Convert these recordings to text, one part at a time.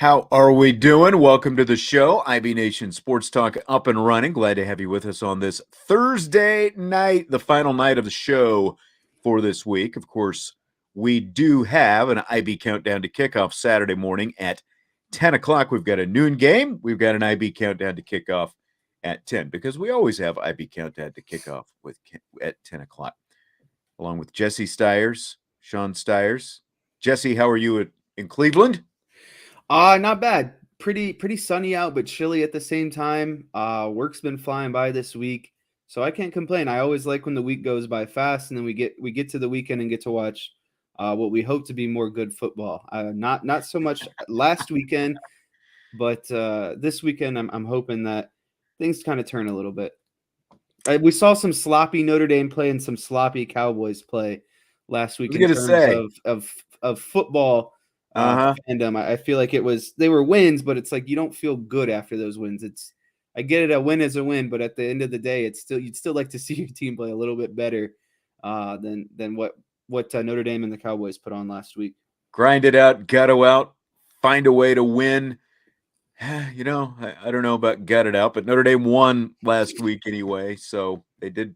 How are we doing? Welcome to the show. IB Nation Sports Talk up and running. Glad to have you with us on this Thursday night, the final night of the show for this week. Of course, we do have an IB countdown to kickoff Saturday morning at 10 o'clock. We've got a noon game. We've got an IB countdown to kickoff at 10 because we always have IB countdown to kickoff at 10 o'clock, along with Jesse Stiers, Sean Stiers. Jesse, how are you in Cleveland? Not bad. Pretty sunny out, but chilly at the same time. Work's been flying by this week, so I can't complain. I always like when the week goes by fast, and then we get to the weekend and get to watch what we hope to be more good football. Not so much last weekend, but this weekend I'm hoping that things kind of turn a little bit. We saw some sloppy Notre Dame play and some sloppy Cowboys play last week in terms of football. Fandom. I feel like they were wins, but it's like you don't feel good after those wins. I get it, a win is a win, but at the end of the day, you'd still like to see your team play a little bit better than what Notre Dame and the Cowboys put on last week. Grind it out, gutto out, find a way to win. You know, I don't know about gut it out, but Notre Dame won last week anyway, so they did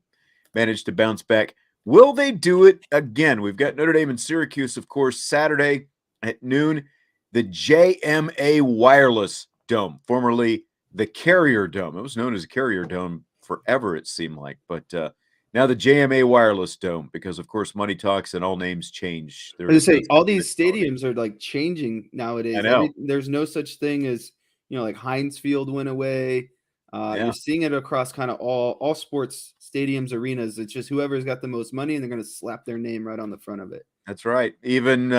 manage to bounce back. Will they do it again? We've got Notre Dame and Syracuse, of course, Saturday at noon, the JMA Wireless Dome, formerly the Carrier Dome. It was known as a Carrier Dome forever, it seemed like, but now the JMA Wireless Dome, because of course money talks and all names change. I was gonna say all these stadiums are like changing nowadays. I know. There's no such thing as like Heinz Field went away. You're seeing it across kind of all sports stadiums, arenas. It's just whoever's got the most money, and they're going to slap their name right on the front of it. That's right. Even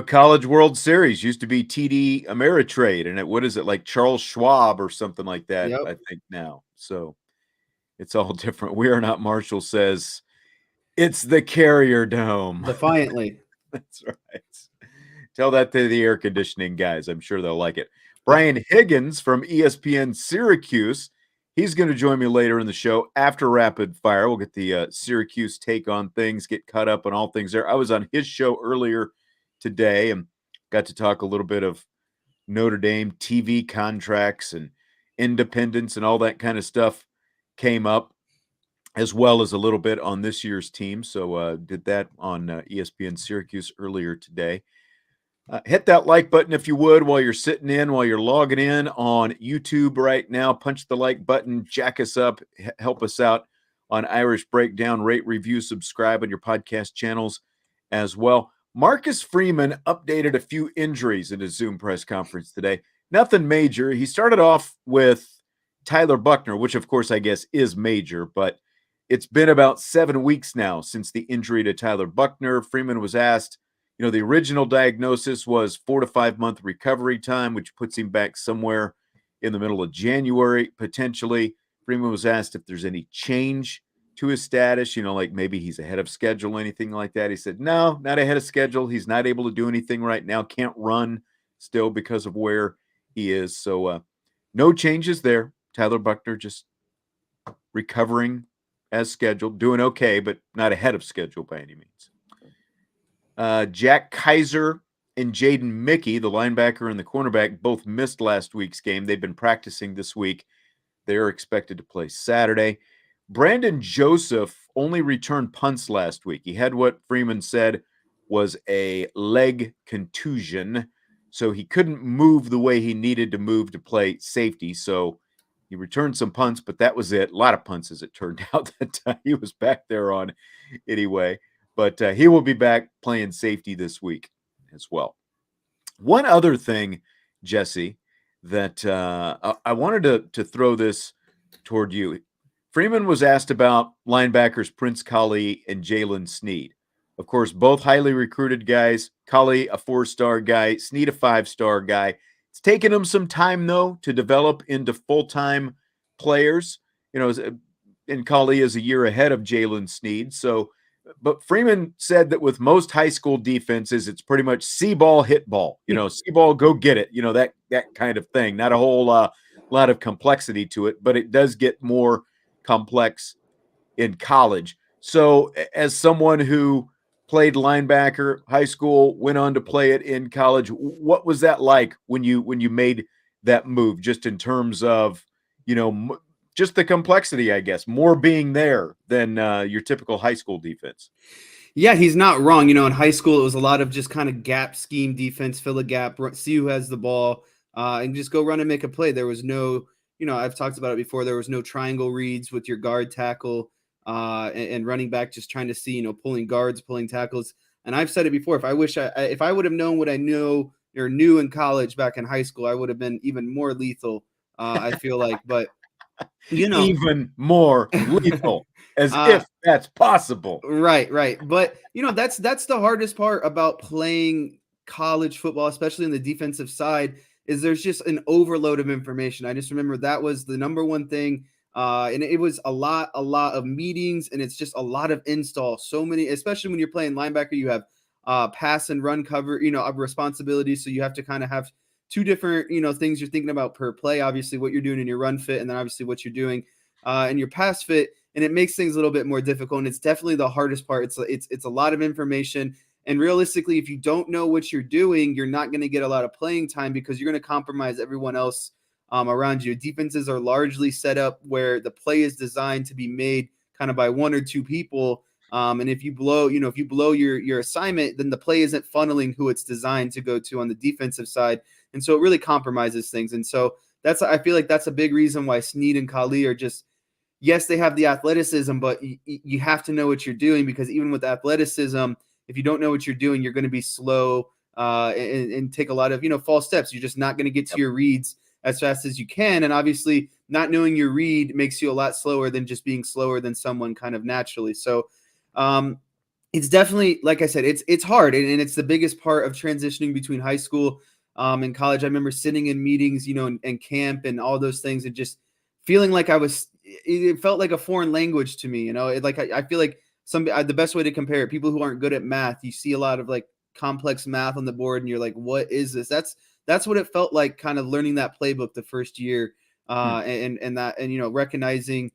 College World Series used to be TD Ameritrade, and what is it, like Charles Schwab or something like that, Yep. I think now. So it's all different. We Are Not Marshall says it's the Carrier Dome. Defiantly. That's right. Tell that to the air conditioning guys. I'm sure they'll like it. Brian Higgins from ESPN Syracuse. He's going to join me later in the show after Rapid Fire. We'll get the Syracuse take on things, get caught up on all things there. I was on his show earlier today and got to talk a little bit of Notre Dame TV contracts and independence and all that kind of stuff came up, as well as a little bit on this year's team. So did that on ESPN Syracuse earlier today. Hit that like button if you would while you're sitting in, while you're logging in on YouTube right now. Punch the like button, jack us up, help us out on Irish Breakdown, rate, review, subscribe on your podcast channels as well. Marcus Freeman updated a few injuries in his Zoom press conference today. Nothing major. He started off with Tyler Buchner, which of course I guess is major, but it's been about 7 weeks now since the injury to Tyler Buchner. Freeman was asked, the original diagnosis was 4 to 5 month recovery time, which puts him back somewhere in the middle of January, potentially. Freeman was asked if there's any change to his status, like maybe he's ahead of schedule, anything like that. He said, no, not ahead of schedule. He's not able to do anything right now. Can't run still because of where he is. So no changes there. Tyler Buchner just recovering as scheduled, doing okay, but not ahead of schedule by any means. Jack Kaiser and Jaden Mickey, the linebacker and the cornerback, both missed last week's game. They've been practicing this week. They are expected to play Saturday. Brandon Joseph only returned punts last week. He had what Freeman said was a leg contusion, so he couldn't move the way he needed to move to play safety. So he returned some punts, but that was it. A lot of punts, as it turned out, that he was back there on anyway. But he will be back playing safety this week as well. One other thing, Jesse, that I wanted to throw this toward you. Freeman was asked about linebackers Prince Kollie and Jalen Sneed. Of course, both highly recruited guys. Kollie, a 4-star guy. Sneed, a 5-star guy. It's taken him some time, though, to develop into full-time players. And Kollie is a year ahead of Jalen Sneed. But Freeman said that with most high school defenses, it's pretty much see ball, hit ball. See ball, go get it. That kind of thing. Not a whole lot of complexity to it, but it does get more complex in college. So as someone who played linebacker, high school, went on to play it in college. What was that like when you made that move, just in terms of, just the complexity, I guess, more being there than your typical high school defense? Yeah, he's not wrong. In high school, it was a lot of just kind of gap scheme defense, fill a gap, see who has the ball, and just go run and make a play. There was no, I've talked about it before. There was no triangle reads with your guard tackle and running back just trying to see, pulling guards, pulling tackles. And I've said it before. If I would have known what I know or knew in college back in high school, I would have been even more lethal. I feel like, but even more lethal, as uh, if that's possible. Right. But that's the hardest part about playing college football, especially in the defensive side, is there's just an overload of information. I just remember that was the number one thing. And it was a lot of meetings, and it's just a lot of install. So many, especially when you're playing linebacker, you have pass and run cover, of responsibilities. So you have to kind of have two different, things you're thinking about per play. Obviously, what you're doing in your run fit, and then obviously what you're doing in your pass fit. And it makes things a little bit more difficult. And it's definitely the hardest part. It's a lot of information. And realistically, if you don't know what you're doing, you're not going to get a lot of playing time because you're going to compromise everyone else around you. Defenses are largely set up where the play is designed to be made kind of by one or two people. And if you blow your assignment, then the play isn't funneling who it's designed to go to on the defensive side. And so it really compromises things. And so I feel like that's a big reason why Snead and Kali are just, yes, they have the athleticism, but you have to know what you're doing, because even with athleticism, if you don't know what you're doing, you're going to be slow and take a lot of, false steps. You're just not going to get to your reads as fast as you can. And obviously not knowing your read makes you a lot slower than just being slower than someone kind of naturally. So it's definitely, like I said, it's hard. And it's the biggest part of transitioning between high school and college. I remember sitting in meetings, and camp and all those things, and just feeling like it felt like a foreign language to me. I feel like the best way to compare it, people who aren't good at math, you see a lot of like complex math on the board and you're like, what is this? That's what it felt like, kind of learning that playbook the first year and recognizing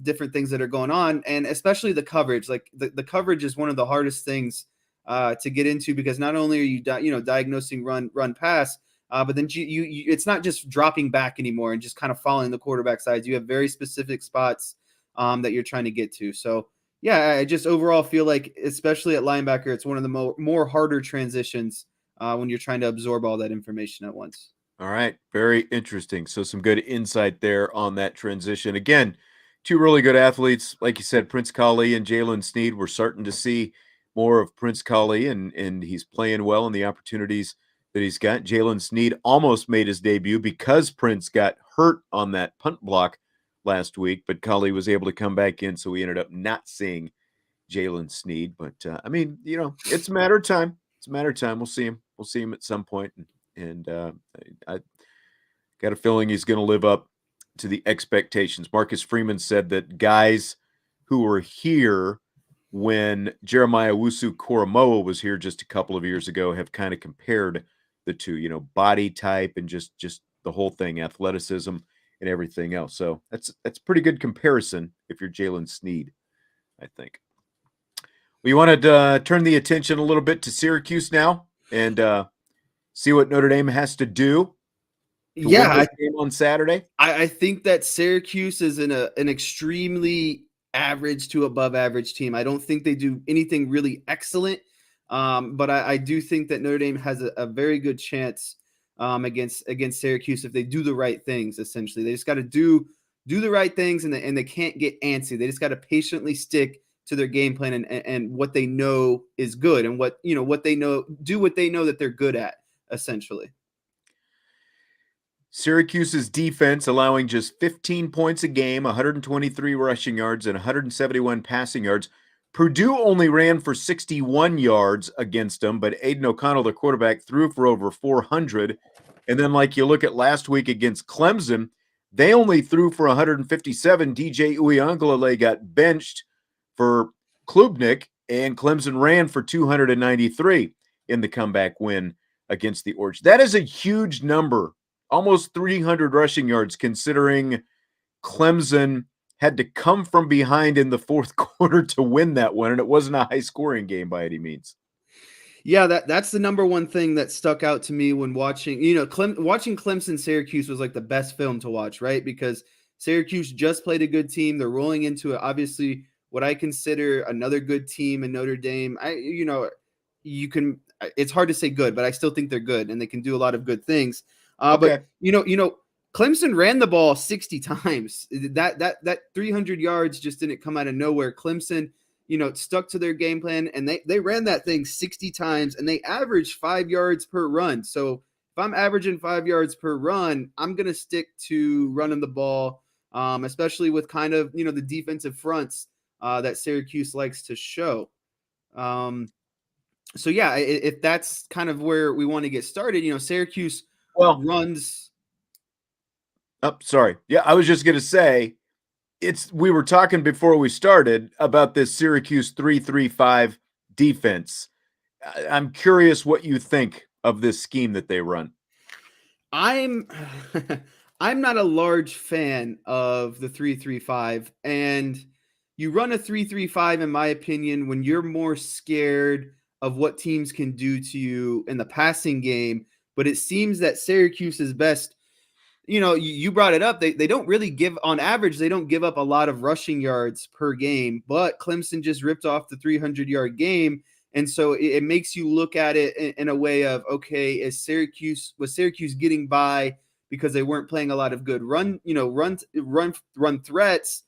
different things that are going on, and especially the coverage. Like the coverage is one of the hardest things to get into, because not only are you diagnosing run pass, but then you it's not just dropping back anymore and just kind of following the quarterback sides. You have very specific spots that you're trying to get to. So yeah, I just overall feel like, especially at linebacker, it's one of the more harder transitions when you're trying to absorb all that information at once. All right. Very interesting. So some good insight there on that transition. Again, two really good athletes. Like you said, Prince Collie and Jalen Snead. We're starting to see more of Prince Collie, and he's playing well in the opportunities that he's got. Jalen Snead almost made his debut because Prince got hurt on that punt block last week, but Collie was able to come back in, so we ended up not seeing Jalen Snead. But it's a matter of time. It's a matter of time. We'll see him. We'll see him at some point. And I got a feeling he's going to live up to the expectations. Marcus Freeman said that guys who were here when Jeremiah Wusu-Koromoa was here just a couple of years ago have kind of compared the two, body type and just the whole thing, athleticism and everything else. So that's pretty good comparison if you're Jalen Snead, I think. We wanted to turn the attention a little bit to Syracuse now and see what Notre Dame has to do to win this game on Saturday. I think that Syracuse is an extremely average to above average team. I don't think they do anything really excellent, but I do think that Notre Dame has a very good chance against Syracuse if they do the right things. Essentially, they just got to do the right things, and they can't get antsy. They just got to patiently stick to their game plan and what they know is good, and what they know that they're good at, essentially. Syracuse's defense allowing just 15 points a game, 123 rushing yards, and 171 passing yards. Purdue only ran for 61 yards against them, but Aiden O'Connell, the quarterback, threw for over 400. And then, like you look at last week against Clemson, they only threw for 157. DJ Uiagalelei got benched for Klubnik, and Clemson ran for 293 in the comeback win against the Orange. That is a huge number. Almost 300 rushing yards, considering Clemson had to come from behind in the fourth quarter to win that one, and it wasn't a high-scoring game by any means. Yeah, that's the number one thing that stuck out to me when watching, watching Clemson Syracuse was like the best film to watch, right? Because Syracuse just played a good team. They're rolling into it. Obviously, what I consider another good team in Notre Dame. It's hard to say good, but I still think they're good and they can do a lot of good things. Okay. But Clemson ran the ball 60 times. That 300 yards just didn't come out of nowhere. Clemson stuck to their game plan, and they ran that thing 60 times, and they averaged 5 yards per run. So if I'm averaging 5 yards per run, I'm going to stick to running the ball, especially with kind of, the defensive fronts that Syracuse likes to show. So yeah, if that's kind of where we want to get started, Syracuse runs. Oh, sorry. Yeah, I was just going to say, we were talking before we started about this Syracuse 3-3-5 defense. I'm curious what you think of this scheme that they run. I'm not a large fan of the 3-3-5, and you run a 3-3-5 in my opinion when you're more scared of what teams can do to you in the passing game. But it seems that Syracuse's best, you brought it up. They don't really give, on average, they don't give up a lot of rushing yards per game, but Clemson just ripped off the 300-yard game. And so it makes you look at it in a way of, okay, was Syracuse getting by because they weren't playing a lot of good run threats,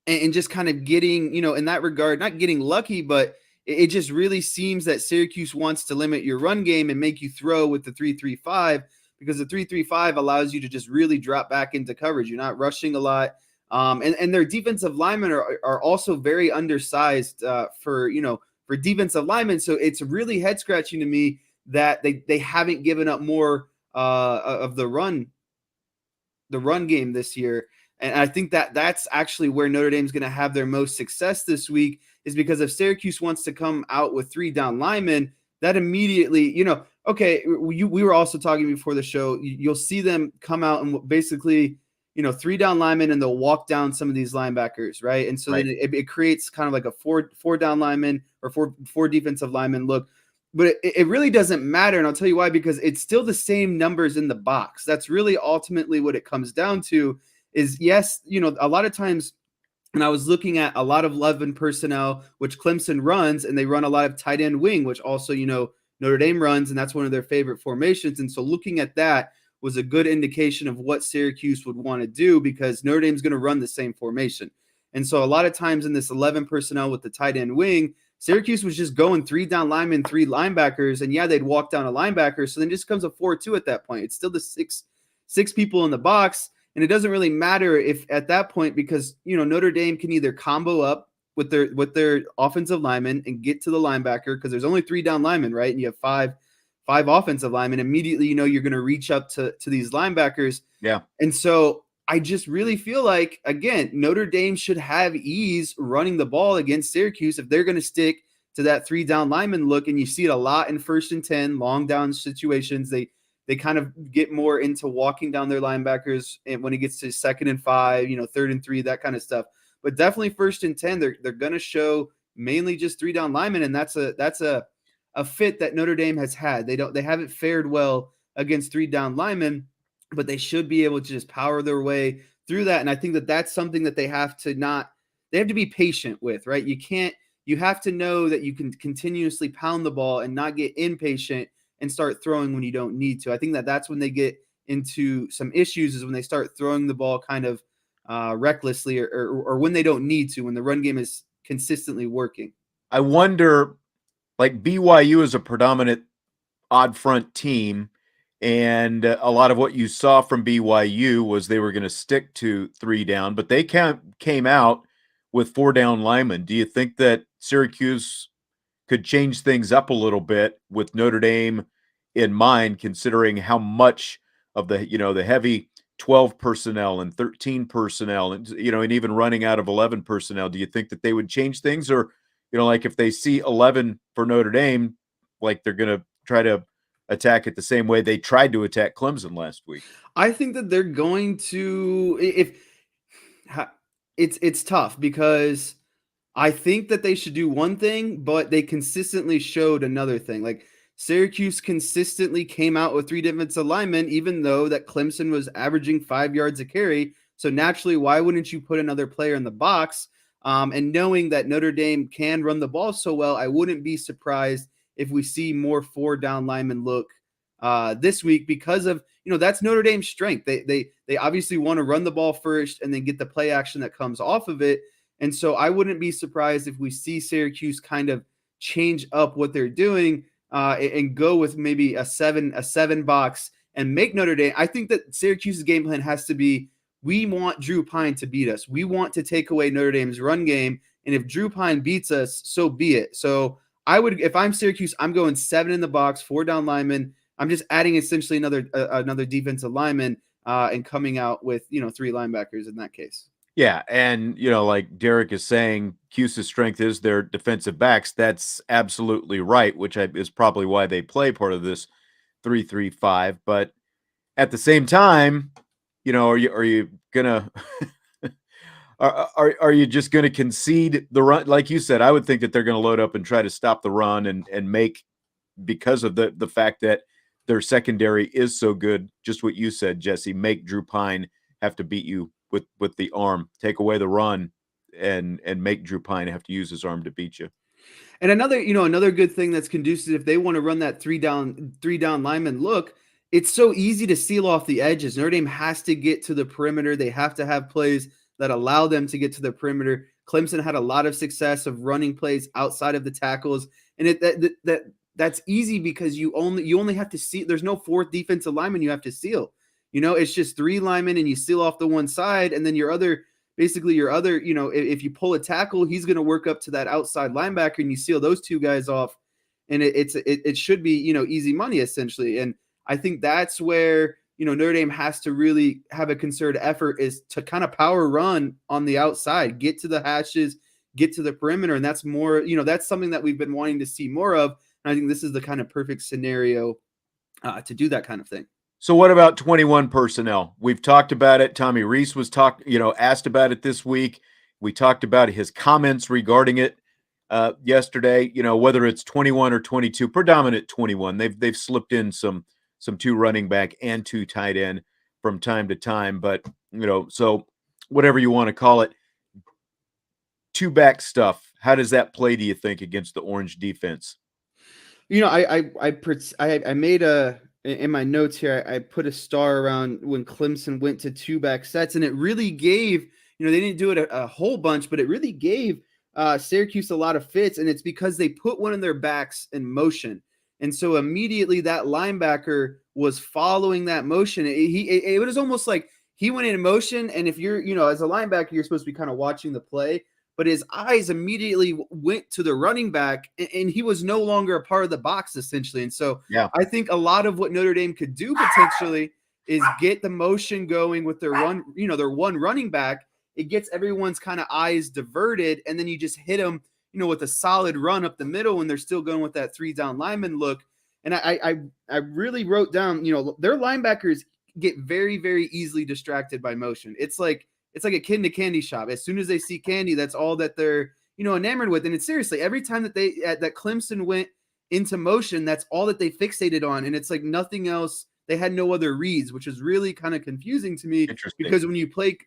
and just kind of getting, in that regard, not getting lucky, but it just really seems that Syracuse wants to limit your run game and make you throw with the 3-3-5, because the 3-3-5 allows you to just really drop back into coverage. You're not rushing a lot. And their defensive linemen are also very undersized for defensive linemen. So it's really head scratching to me that they haven't given up more of the run game this year. And I think that's actually where Notre Dame's going to have their most success this week, is because if Syracuse wants to come out with 3 down linemen, that immediately, okay, we were also talking before the show, you'll see them come out and basically, 3 down linemen, and they'll walk down some of these linebackers, right? And so then it creates kind of like a four down lineman or four defensive linemen look. But it really doesn't matter, and I'll tell you why, because it's still the same numbers in the box. That's really ultimately what it comes down to. Is yes, a lot of times, and I was looking at a lot of 11 personnel, which Clemson runs, and they run a lot of tight end wing, which also, Notre Dame runs, and that's one of their favorite formations. And so looking at that was a good indication of what Syracuse would want to do, because Notre Dame's going to run the same formation. And so a lot of times in this 11 personnel with the tight end wing, Syracuse was just going 3 down linemen, 3 linebackers, and yeah, they'd walk down a linebacker. So then it just becomes a 4-2 at that point. It's still the six people in the box. And it doesn't really matter if at that point, because, Notre Dame can either combo up with their offensive linemen and get to the linebacker, because there's only 3 down linemen, right? And you have five offensive linemen. Immediately, you're going to reach up to these linebackers. Yeah. And so I just really feel like, again, Notre Dame should have ease running the ball against Syracuse if they're going to stick to that 3 down lineman look. And you see it a lot in 1st and 10, long down situations. They kind of get more into walking down their linebackers, and when it gets to 2nd and 5, 3rd and 3, that kind of stuff. But definitely 1st and 10, they're going to show mainly just 3 down linemen, and that's a fit that Notre Dame has had. They haven't fared well against 3 down linemen, but they should be able to just power their way through that. And I think that that's something that they have to be patient with, right? You have to know that you can continuously pound the ball and not get impatient and start throwing when you don't need to. I think that that's when they get into some issues, is when they start throwing the ball kind of recklessly, or when they don't need to, when the run game is consistently working. I wonder, like, BYU is a predominant odd front team, and a lot of what you saw from BYU was they were going to stick to 3 down, but they came out with 4 down linemen. Do you think that Syracuse could change things up a little bit with Notre Dame in mind, considering how much of the heavy 12 personnel and 13 personnel and even running out of 11 personnel? Do you think that they would change things, or like if they see 11 for Notre Dame, like they're going to try to attack it the same way they tried to attack Clemson last week? I think that they're going to it's tough because I think that they should do one thing, but they consistently showed another thing. Like Syracuse consistently came out with 3 defensive linemen, even though that Clemson was averaging 5 yards a carry. So naturally, why wouldn't you put another player in the box? And knowing that Notre Dame can run the ball so well, I wouldn't be surprised if we see more 4 down linemen look this week because of, that's Notre Dame's strength. They obviously want to run the ball first and then get the play action that comes off of it. And so I wouldn't be surprised if we see Syracuse kind of change up what they're doing and go with maybe a seven box and make Notre Dame. I think that Syracuse's game plan has to be, we want Drew Pine to beat us. We want to take away Notre Dame's run game. And if Drew Pine beats us, so be it. So I would, if I'm Syracuse, I'm going 7 in the box, 4 down linemen. I'm just adding essentially another defensive lineman and coming out with, 3 linebackers in that case. Yeah, and like Derek is saying, Cuse's strength is their defensive backs. That's absolutely right, which is probably why they play part of this 3-3-5. But at the same time, are you gonna are you just gonna concede the run? Like you said, I would think that they're gonna load up and try to stop the run and make, because of the fact that their secondary is so good, just what you said, Jesse, make Drew Pine have to beat you with the arm, take away the run, and make Drew Pine have to use his arm to beat you. And another good thing that's conducive, if they want to run that three down lineman look, it's so easy to seal off the edges. Notre Dame has to get to the perimeter. They have to have plays that allow them to get to the perimeter. Clemson had a lot of success of running plays outside of the tackles, and that's easy because you only have to see. There's no 4th defensive lineman you have to seal. It's just 3 linemen, and you seal off the one side, and then your other, if you pull a tackle, he's going to work up to that outside linebacker, and you seal those 2 guys off, and it should be easy money essentially. And I think that's where Notre Dame has to really have a concerted effort, is to kind of power run on the outside, get to the hashes, get to the perimeter, and that's more that's something that we've been wanting to see more of. And I think this is the kind of perfect scenario to do that kind of thing. So what about 21 personnel? We've talked about it. Tommy Rees was asked about it this week. We talked about his comments regarding it yesterday. Whether it's 21 or 22, predominant 21. They've slipped in some 2 running back and 2 tight end from time to time, but so whatever you want to call it, 2 back stuff. How does that play, do you think, against the Orange defense? I made in my notes here, I put a star around when Clemson went to 2 back sets, and it really gave, they didn't do it a whole bunch, but it really gave Syracuse a lot of fits, and it's because they put one of their backs in motion. And so immediately that linebacker was following that motion. It was almost like he went in motion, and if you're, as a linebacker, you're supposed to be kind of watching the play, but his eyes immediately went to the running back, and he was no longer a part of the box, essentially. And so I think a lot of what Notre Dame could do potentially is get the motion going with their their one running back. It gets everyone's kind of eyes diverted, and then you just hit them, with a solid run up the middle, and they're still going with that 3 down lineman look. And I really wrote down, their linebackers get very, very easily distracted by motion. It's like a kid in a candy shop. As soon as they see candy, that's all that they're, enamored with. And it's seriously, every time that that Clemson went into motion, that's all that they fixated on. And it's like nothing else. They had no other reads, which is really kind of confusing to me, because when you play,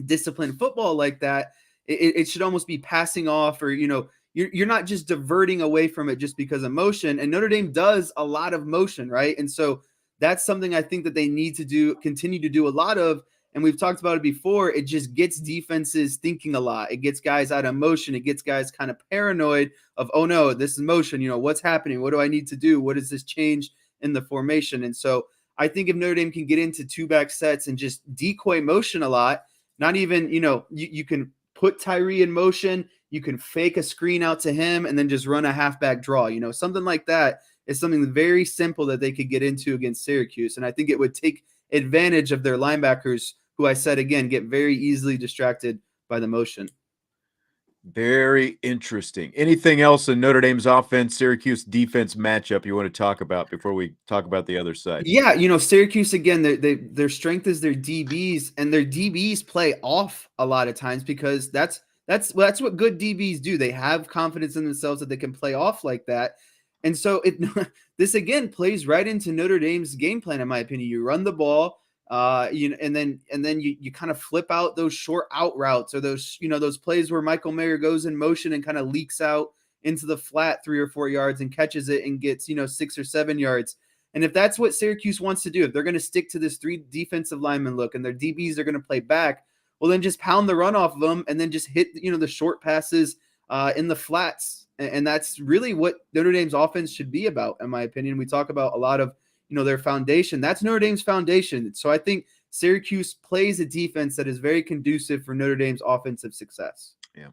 disciplined football like that, it should almost be passing off, or, you're not just diverting away from it just because of motion. And Notre Dame does a lot of motion, right? And so that's something I think that they need to continue to do a lot of. And we've talked about it before. It just gets defenses thinking a lot. It gets guys out of motion. It gets guys kind of paranoid of, oh no, this is motion. What's happening? What do I need to do? What does this change in the formation? And so I think if Notre Dame can get into 2 back sets and just decoy motion a lot, not even, you can put Tyree in motion. You can fake a screen out to him and then just run a halfback draw. Something like that is something very simple that they could get into against Syracuse. And I think it would take advantage of their linebackers, who I said, again, get very easily distracted by the motion. Very interesting. Anything else in Notre Dame's offense, Syracuse defense matchup you want to talk about before we talk about the other side? Yeah, Syracuse again, their strength is their DBs, and their DBs play off a lot of times because that's what good DBs do. They have confidence in themselves that they can play off like that. And so this again plays right into Notre Dame's game plan, in my opinion. You run the ball, and then you kind of flip out those short out routes, or those plays where Michael Mayer goes in motion and kind of leaks out into the flat 3 or 4 yards and catches it and gets 6 or 7 yards. And if that's what Syracuse wants to do, if they're going to stick to this 3 defensive lineman look and their DBs are going to play back, well, then just pound the run off of them and then just hit, the short passes in the flats. And that's really what Notre Dame's offense should be about, in my opinion. We talk about a lot of, their foundation. That's Notre Dame's foundation. So I think Syracuse plays a defense that is very conducive for Notre Dame's offensive success. Yeah.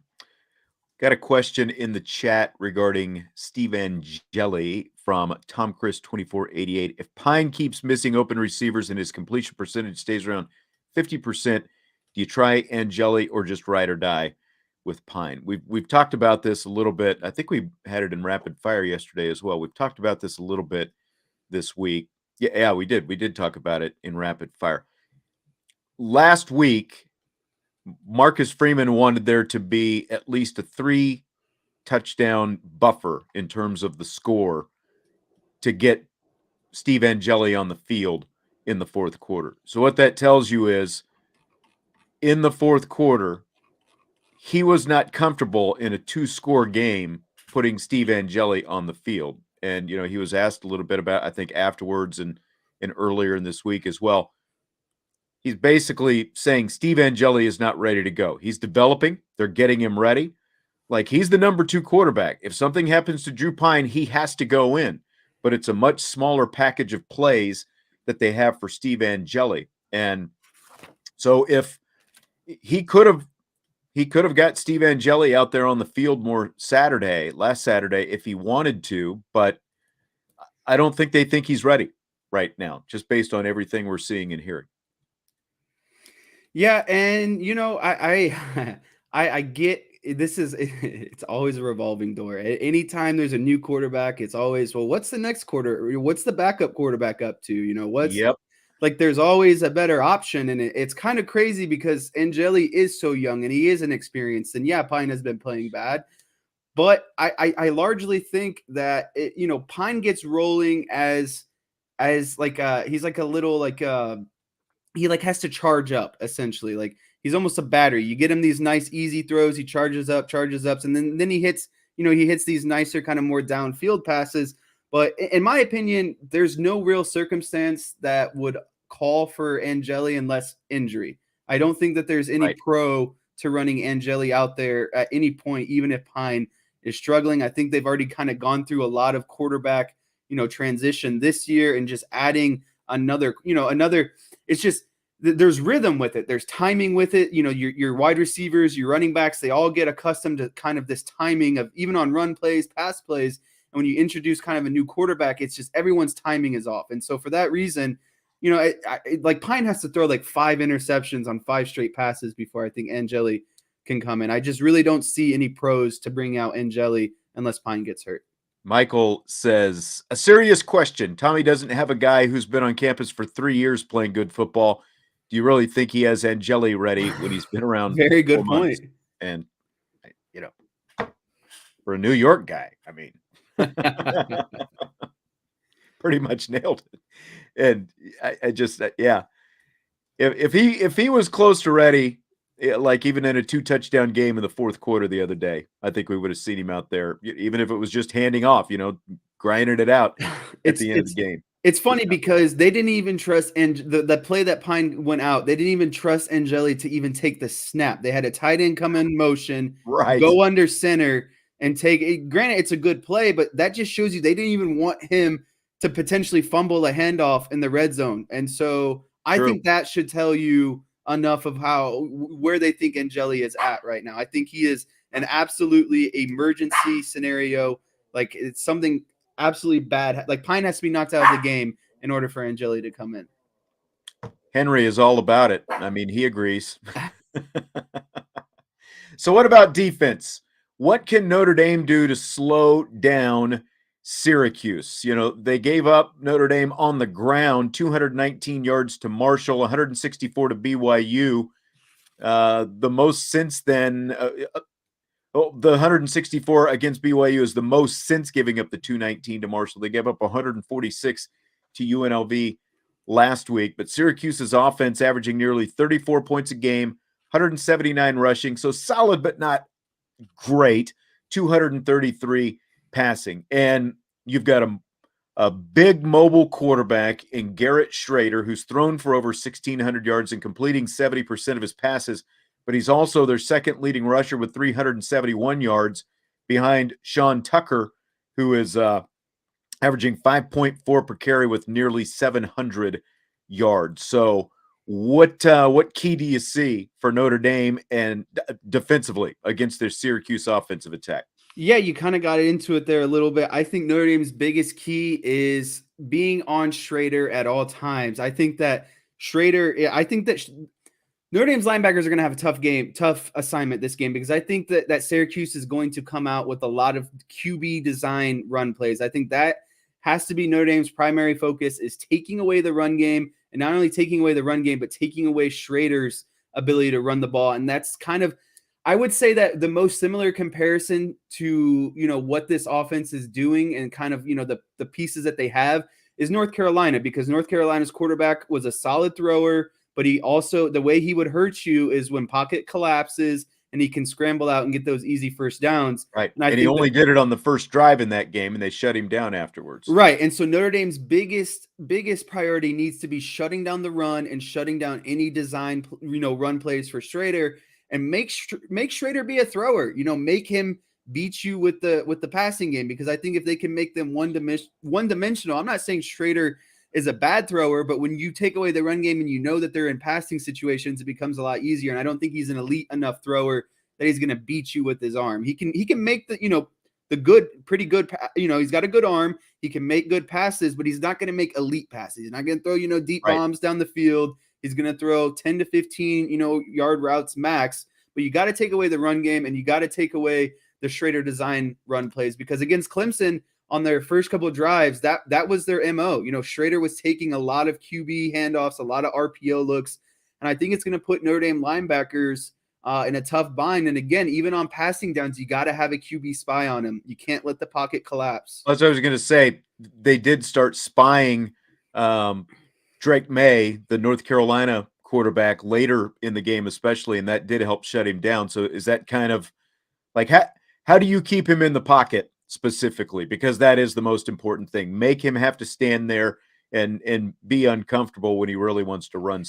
Got a question in the chat regarding Steve Angeli from Tom Chris 2488. If Pine keeps missing open receivers and his completion percentage stays around 50%, do you try Angeli or just ride or die with Pine? We've talked about this a little bit. I think we had it in rapid fire yesterday as well. We've talked about this a little bit this week. Yeah, we did. We did talk about it in rapid fire. Last week, Marcus Freeman wanted there to be at least a 3-touchdown buffer in terms of the score to get Steve Angeli on the field in the fourth quarter. So what that tells you is in the fourth quarter, he was not comfortable in a 2-score game putting Steve Angeli on the field. And, he was asked a little bit about, I think, afterwards and earlier in this week as well. He's basically saying Steve Angeli is not ready to go. He's developing. They're getting him ready. Like, he's the number 2 quarterback. If something happens to Drew Pine, he has to go in. But it's a much smaller package of plays that they have for Steve Angeli. And so if he could have got Steve Angeli out there on the field more last Saturday, if he wanted to, but I don't think they think he's ready right now, just based on everything we're seeing and hearing. Yeah, and I get this it's always a revolving door. Anytime there's a new quarterback, it's always, well, what's the next quarter? What's the backup quarterback up to? Yep. Like, there's always a better option, and it's kind of crazy because Angeli is so young and he is inexperienced. And yeah, Pine has been playing bad, but I largely think that Pine gets rolling as like he's like a little like he like has to charge up, essentially. Like, he's almost a battery. You get him these nice easy throws, he charges up, and then he hits these nicer kind of more downfield passes. But in my opinion, there's no real circumstance that would call for Angeli unless injury. I don't think that there's any pro to running Angeli out there at any point, even if Pine is struggling. I think they've already kind of gone through a lot of quarterback, transition this year, and just adding another, it's just, there's rhythm with it. There's timing with it. Your wide receivers, your running backs, they all get accustomed to kind of this timing of, even on run plays, pass plays. And when you introduce kind of a new quarterback, it's just everyone's timing is off. And so for that reason, like, Pine has to throw like 5 interceptions on 5 straight passes before I think Angeli can come in. I just really don't see any pros to bring out Angeli unless Pine gets hurt. Michael says, a serious question. Tommy doesn't have a guy who's been on campus for 3 years playing good football. Do you really think he has Angeli ready when he's been around? Very good point. And, for a New York guy, I mean, pretty much nailed it. And I just, yeah, if he was close to ready, like even in a 2-touchdown game in the fourth quarter the other day, I think we would have seen him out there, even if it was just handing off, grinding it out at the end of the game. It's funny because they didn't even trust, and the play that Pine went out, they didn't even trust Angeli to even take the snap. They had a tight end come in motion, go under center, and take it. Granted, it's a good play, but that just shows you they didn't even want him to potentially fumble a handoff in the red zone. And so I think that should tell you enough of where they think Angeli is at right now. I think he is an absolutely emergency scenario. Like, it's something absolutely bad. Like, Pine has to be knocked out of the game in order for Angeli to come in. Henry is all about it. I mean, he agrees. So what about defense? what can Notre Dame do to slow down Syracuse? They gave up Notre Dame on the ground, 219 yards to Marshall, 164 to BYU. The most since then, the 164 against BYU is the most since giving up the 219 to Marshall. They gave up 146 to UNLV last week, but Syracuse's offense averaging nearly 34 points a game, 179 rushing, so solid but not great, 233 passing. And you've got a big mobile quarterback in Garrett Schrader, who's thrown for over 1,600 yards and completing 70% of his passes, but he's also their second leading rusher with 371 yards behind Sean Tucker, who is averaging 5.4 per carry with nearly 700 yards. So what key do you see for Notre Dame and defensively against their Syracuse offensive attack? Yeah, you kind of got into it there a little bit. I think Notre Dame's biggest key is being on Schrader at all times. I think that Notre Dame's linebackers are going to have a tough assignment this game, because I think that Syracuse is going to come out with a lot of QB design run plays. I think that has to be Notre Dame's primary focus, is taking away the run game, and not only taking away the run game, but taking away Schrader's ability to run the ball. And that's kind of, I would say that the most similar comparison to, what this offense is doing and kind of, the pieces that they have is North Carolina, because North Carolina's quarterback was a solid thrower, but he also, the way he would hurt you is when pocket collapses and he can scramble out and get those easy first downs. Right. And he only did it on the first drive in that game, and they shut him down afterwards. Right. And so Notre Dame's biggest priority needs to be shutting down the run and shutting down any design, run plays for Schrader, and make Schrader be a thrower, make him beat you with the passing game, because I think if they can make them one dimensional, I'm not saying Schrader is a bad thrower, but when you take away the run game and that they're in passing situations, it becomes a lot easier. And I don't think he's an elite enough thrower that he's going to beat you with his arm. He can make pretty good, he's got a good arm. He can make good passes, but he's not going to make elite passes. He's not going to throw, deep bombs down the field. He's going to throw 10 to 15, yard routes max, but you got to take away the run game, and you got to take away the Schrader design run plays, because against Clemson on their first couple of drives, that was their MO. Schrader was taking a lot of QB handoffs, a lot of RPO looks, and I think it's going to put Notre Dame linebackers in a tough bind. And again, even on passing downs, you got to have a QB spy on him. You can't let the pocket collapse. That's what I was going to say. They did start spying Drake May, the North Carolina quarterback, later in the game especially, and that did help shut him down. So is that kind of like, how do you keep him in the pocket specifically? Because that is the most important thing. Make him have to stand there and be uncomfortable when he really wants to run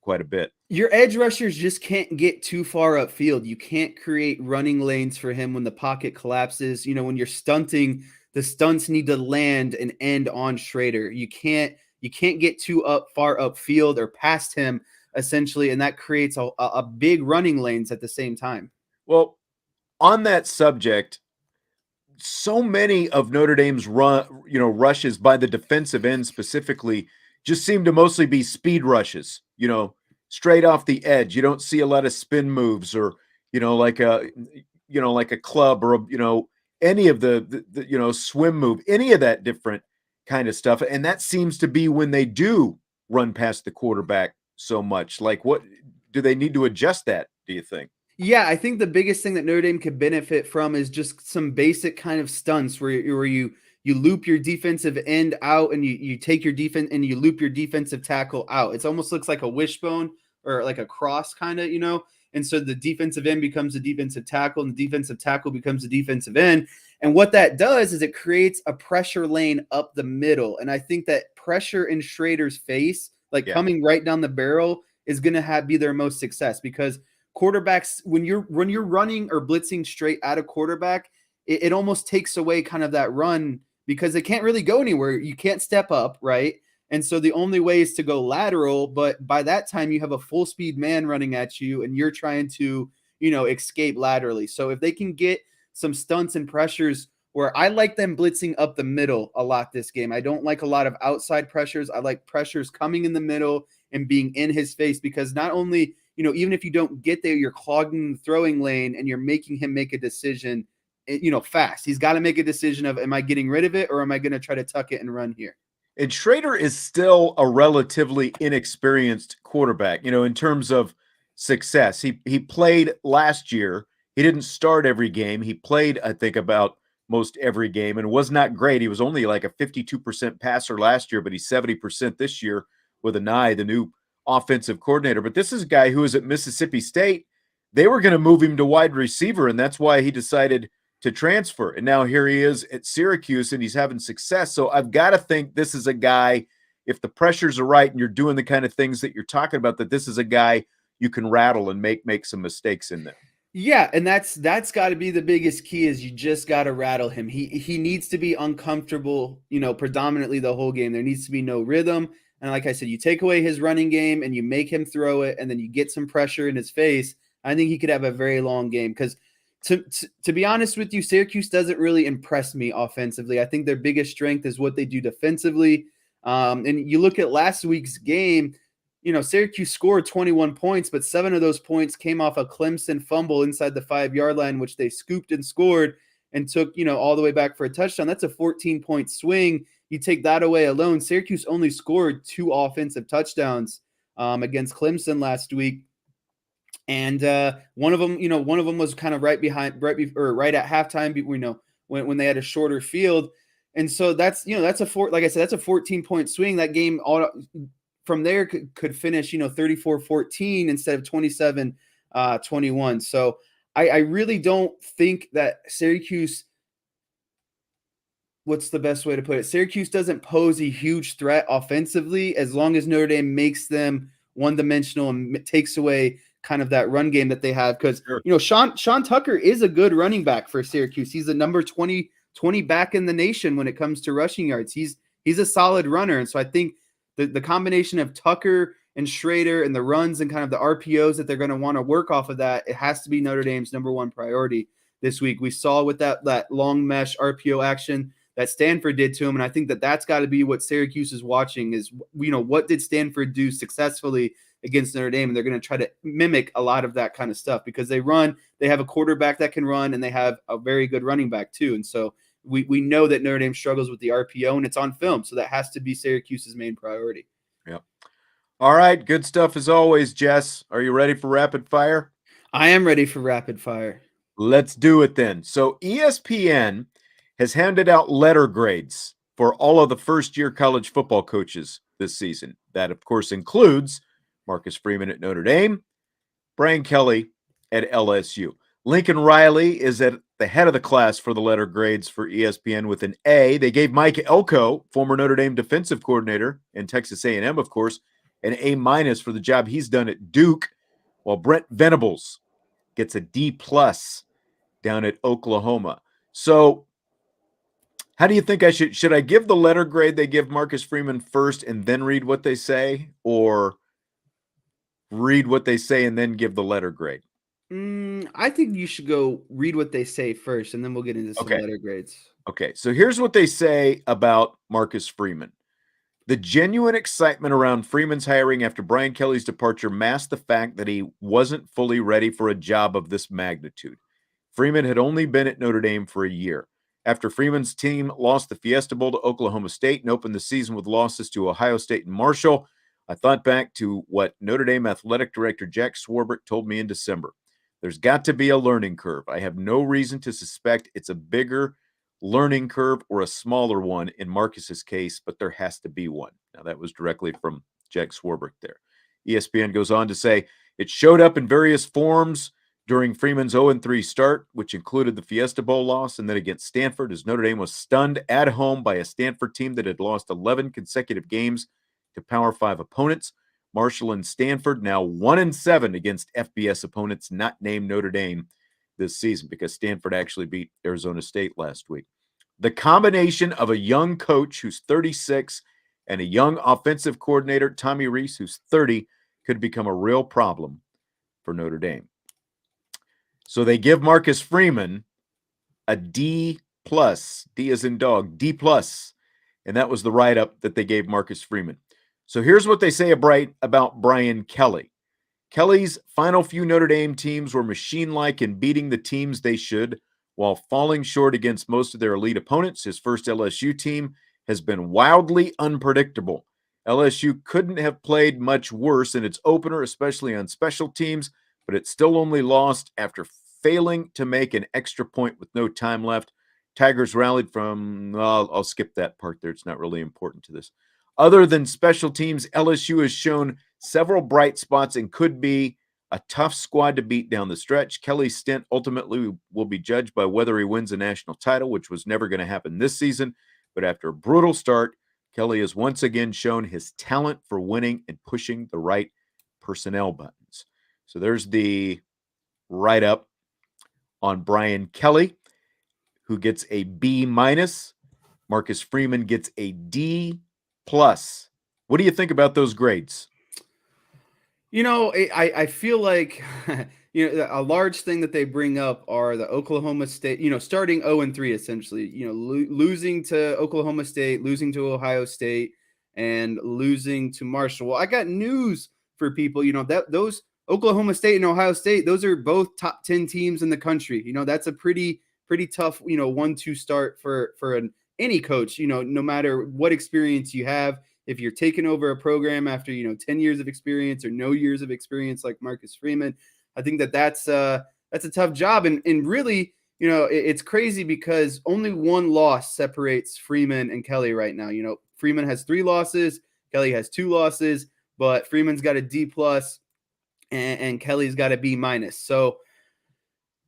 quite a bit. Your edge rushers just can't get too far upfield. You can't create running lanes for him when the pocket collapses. When you're stunting, the stunts need to land and end on Schrader. You can't get too far upfield or past him, essentially, and that creates a big running lanes at the same time. Well, on that subject, so many of Notre Dame's rushes by the defensive end specifically just seem to mostly be speed rushes, straight off the edge. You don't see a lot of spin moves or, like a club or, any of the swim move, any of that different kind of stuff. And that seems to be when they do run past the quarterback so much. Like, what do they need to adjust that, do you think? Yeah, I think the biggest thing that Notre Dame could benefit from is just some basic kind of stunts where you loop your defensive end out and you take your defense and you loop your defensive tackle out. It almost looks like a wishbone or like a cross kind of, and so the defensive end becomes the defensive tackle and the defensive tackle becomes the defensive end. And what that does is it creates a pressure lane up the middle. And I think that pressure in Schrader's face, coming right down the barrel, is going to be their most success, because quarterbacks, when you're running or blitzing straight at a quarterback, it almost takes away kind of that run, because they can't really go anywhere. You can't step up, right? And so the only way is to go lateral, but by that time you have a full speed man running at you and you're trying to, escape laterally. So if they can get some stunts and pressures, where I like them blitzing up the middle a lot this game. I don't like a lot of outside pressures. I like pressures coming in the middle and being in his face, because not only, even if you don't get there, you're clogging the throwing lane and you're making him make a decision, fast. He's got to make a decision of, am I getting rid of it or am I going to try to tuck it and run here? And Schrader is still a relatively inexperienced quarterback, in terms of success. He played last year. He didn't start every game. He played, I think, about most every game and was not great. He was only like a 52% passer last year, but he's 70% this year with Anai, the new offensive coordinator. But this is a guy who was at Mississippi State. They were going to move him to wide receiver, and that's why he decided to transfer. And now here he is at Syracuse, and he's having success. So I've got to think this is a guy, if the pressures are right and you're doing the kind of things that you're talking about, that this is a guy you can rattle and make some mistakes in there. Yeah, and that's got to be the biggest key, is you just got to rattle him. He needs to be uncomfortable, predominantly the whole game. There needs to be no rhythm. And like I said, you take away his running game and you make him throw it, and then you get some pressure in his face. I think he could have a very long game, because to be honest with you, Syracuse doesn't really impress me offensively. I think their biggest strength is what they do defensively. And you look at last week's game, Syracuse scored 21 points, but 7 of those points came off a Clemson fumble inside the 5-yard line, which they scooped and scored and took, all the way back for a touchdown. That's a 14-point swing. You take that away alone. Syracuse only scored 2 offensive touchdowns against Clemson last week. And one of them was kind of right at halftime, when they had a shorter field. And so that's a 14-point swing. That game from there could finish, 34-14 instead of 27-21. So I really don't think that Syracuse, what's the best way to put it? Syracuse doesn't pose a huge threat offensively, as long as Notre Dame makes them one-dimensional and takes away kind of that run game that they have. Because, Sean Tucker is a good running back for Syracuse. He's the number 20 back in the nation when it comes to rushing yards. He's a solid runner. And so I think the combination of Tucker and Schrader and the runs and kind of the RPOs that they're going to want to work off of that, it has to be Notre Dame's number one priority this week. We saw with that long mesh RPO action that Stanford did to him. And I think that's got to be what Syracuse is watching is, what did Stanford do successfully against Notre Dame? And they're going to try to mimic a lot of that kind of stuff, because they have a quarterback that can run, and they have a very good running back too. And so we know that Notre Dame struggles with the RPO, and it's on film. So that has to be Syracuse's main priority. Yep. All right. Good stuff as always, Jess. Are you ready for rapid fire? I am ready for rapid fire. Let's do it then. So ESPN has handed out letter grades for all of the first-year college football coaches this season. That, of course, includes Marcus Freeman at Notre Dame, Brian Kelly at LSU. Lincoln Riley is at the head of the class for the letter grades for ESPN with an A. They gave Mike Elko, former Notre Dame defensive coordinator and Texas A&M, of course, an A- for the job he's done at Duke, while Brent Venables gets a D+ down at Oklahoma. So how do you think I should I give the letter grade they give Marcus Freeman first and then read what they say, or read what they say and then give the letter grade? I think you should go read what they say first, and then we'll get into some letter grades. Okay, so here's what they say about Marcus Freeman. The genuine excitement around Freeman's hiring after Brian Kelly's departure masked the fact that he wasn't fully ready for a job of this magnitude. Freeman had only been at Notre Dame for a year. After Freeman's team lost the Fiesta Bowl to Oklahoma State and opened the season with losses to Ohio State and Marshall, I thought back to what Notre Dame athletic director Jack Swarbrick told me in December. There's got to be a learning curve. I have no reason to suspect it's a bigger learning curve or a smaller one in Marcus's case, but there has to be one. Now, that was directly from Jack Swarbrick there. ESPN goes on to say, it showed up in various forms during Freeman's 0-3 start, which included the Fiesta Bowl loss and then against Stanford, as Notre Dame was stunned at home by a Stanford team that had lost 11 consecutive games to Power 5 opponents. Marshall and Stanford now 1-7 against FBS opponents not named Notre Dame this season, because Stanford actually beat Arizona State last week. The combination of a young coach who's 36 and a young offensive coordinator, Tommy Rees, who's 30, could become a real problem for Notre Dame. So they give Marcus Freeman a D+, D as in dog, D+, and that was the write-up that they gave Marcus Freeman. So here's what they say about Brian Kelly. Kelly's final few Notre Dame teams were machine-like in beating the teams they should, while falling short against most of their elite opponents. His first LSU team has been wildly unpredictable. LSU couldn't have played much worse in its opener, especially on special teams, but it still only lost after failing to make an extra point with no time left. Tigers rallied from, I'll skip that part there. It's not really important to this. Other than special teams, LSU has shown several bright spots and could be a tough squad to beat down the stretch. Kelly's stint ultimately will be judged by whether he wins a national title, which was never going to happen this season. But after a brutal start, Kelly has once again shown his talent for winning and pushing the right personnel buttons. So there's the write-up on Brian Kelly, who gets a B-. Marcus Freeman gets a D+. What do you think about those grades? I feel like a large thing that they bring up are the Oklahoma State, starting 0-3 essentially, losing to Oklahoma State, losing to Ohio State, and losing to Marshall. Well, I got news for people, that those Oklahoma State and Ohio State, those are both top 10 teams in the country. That's a pretty tough, 1-2 start for any coach, no matter what experience you have. If you're taking over a program after, 10 years of experience or no years of experience like Marcus Freeman, I think that's a tough job. And really, it's crazy because only one loss separates Freeman and Kelly right now. Freeman has 3 losses, Kelly has 2 losses, but Freeman's got a D+ and Kelly's got a B-. So,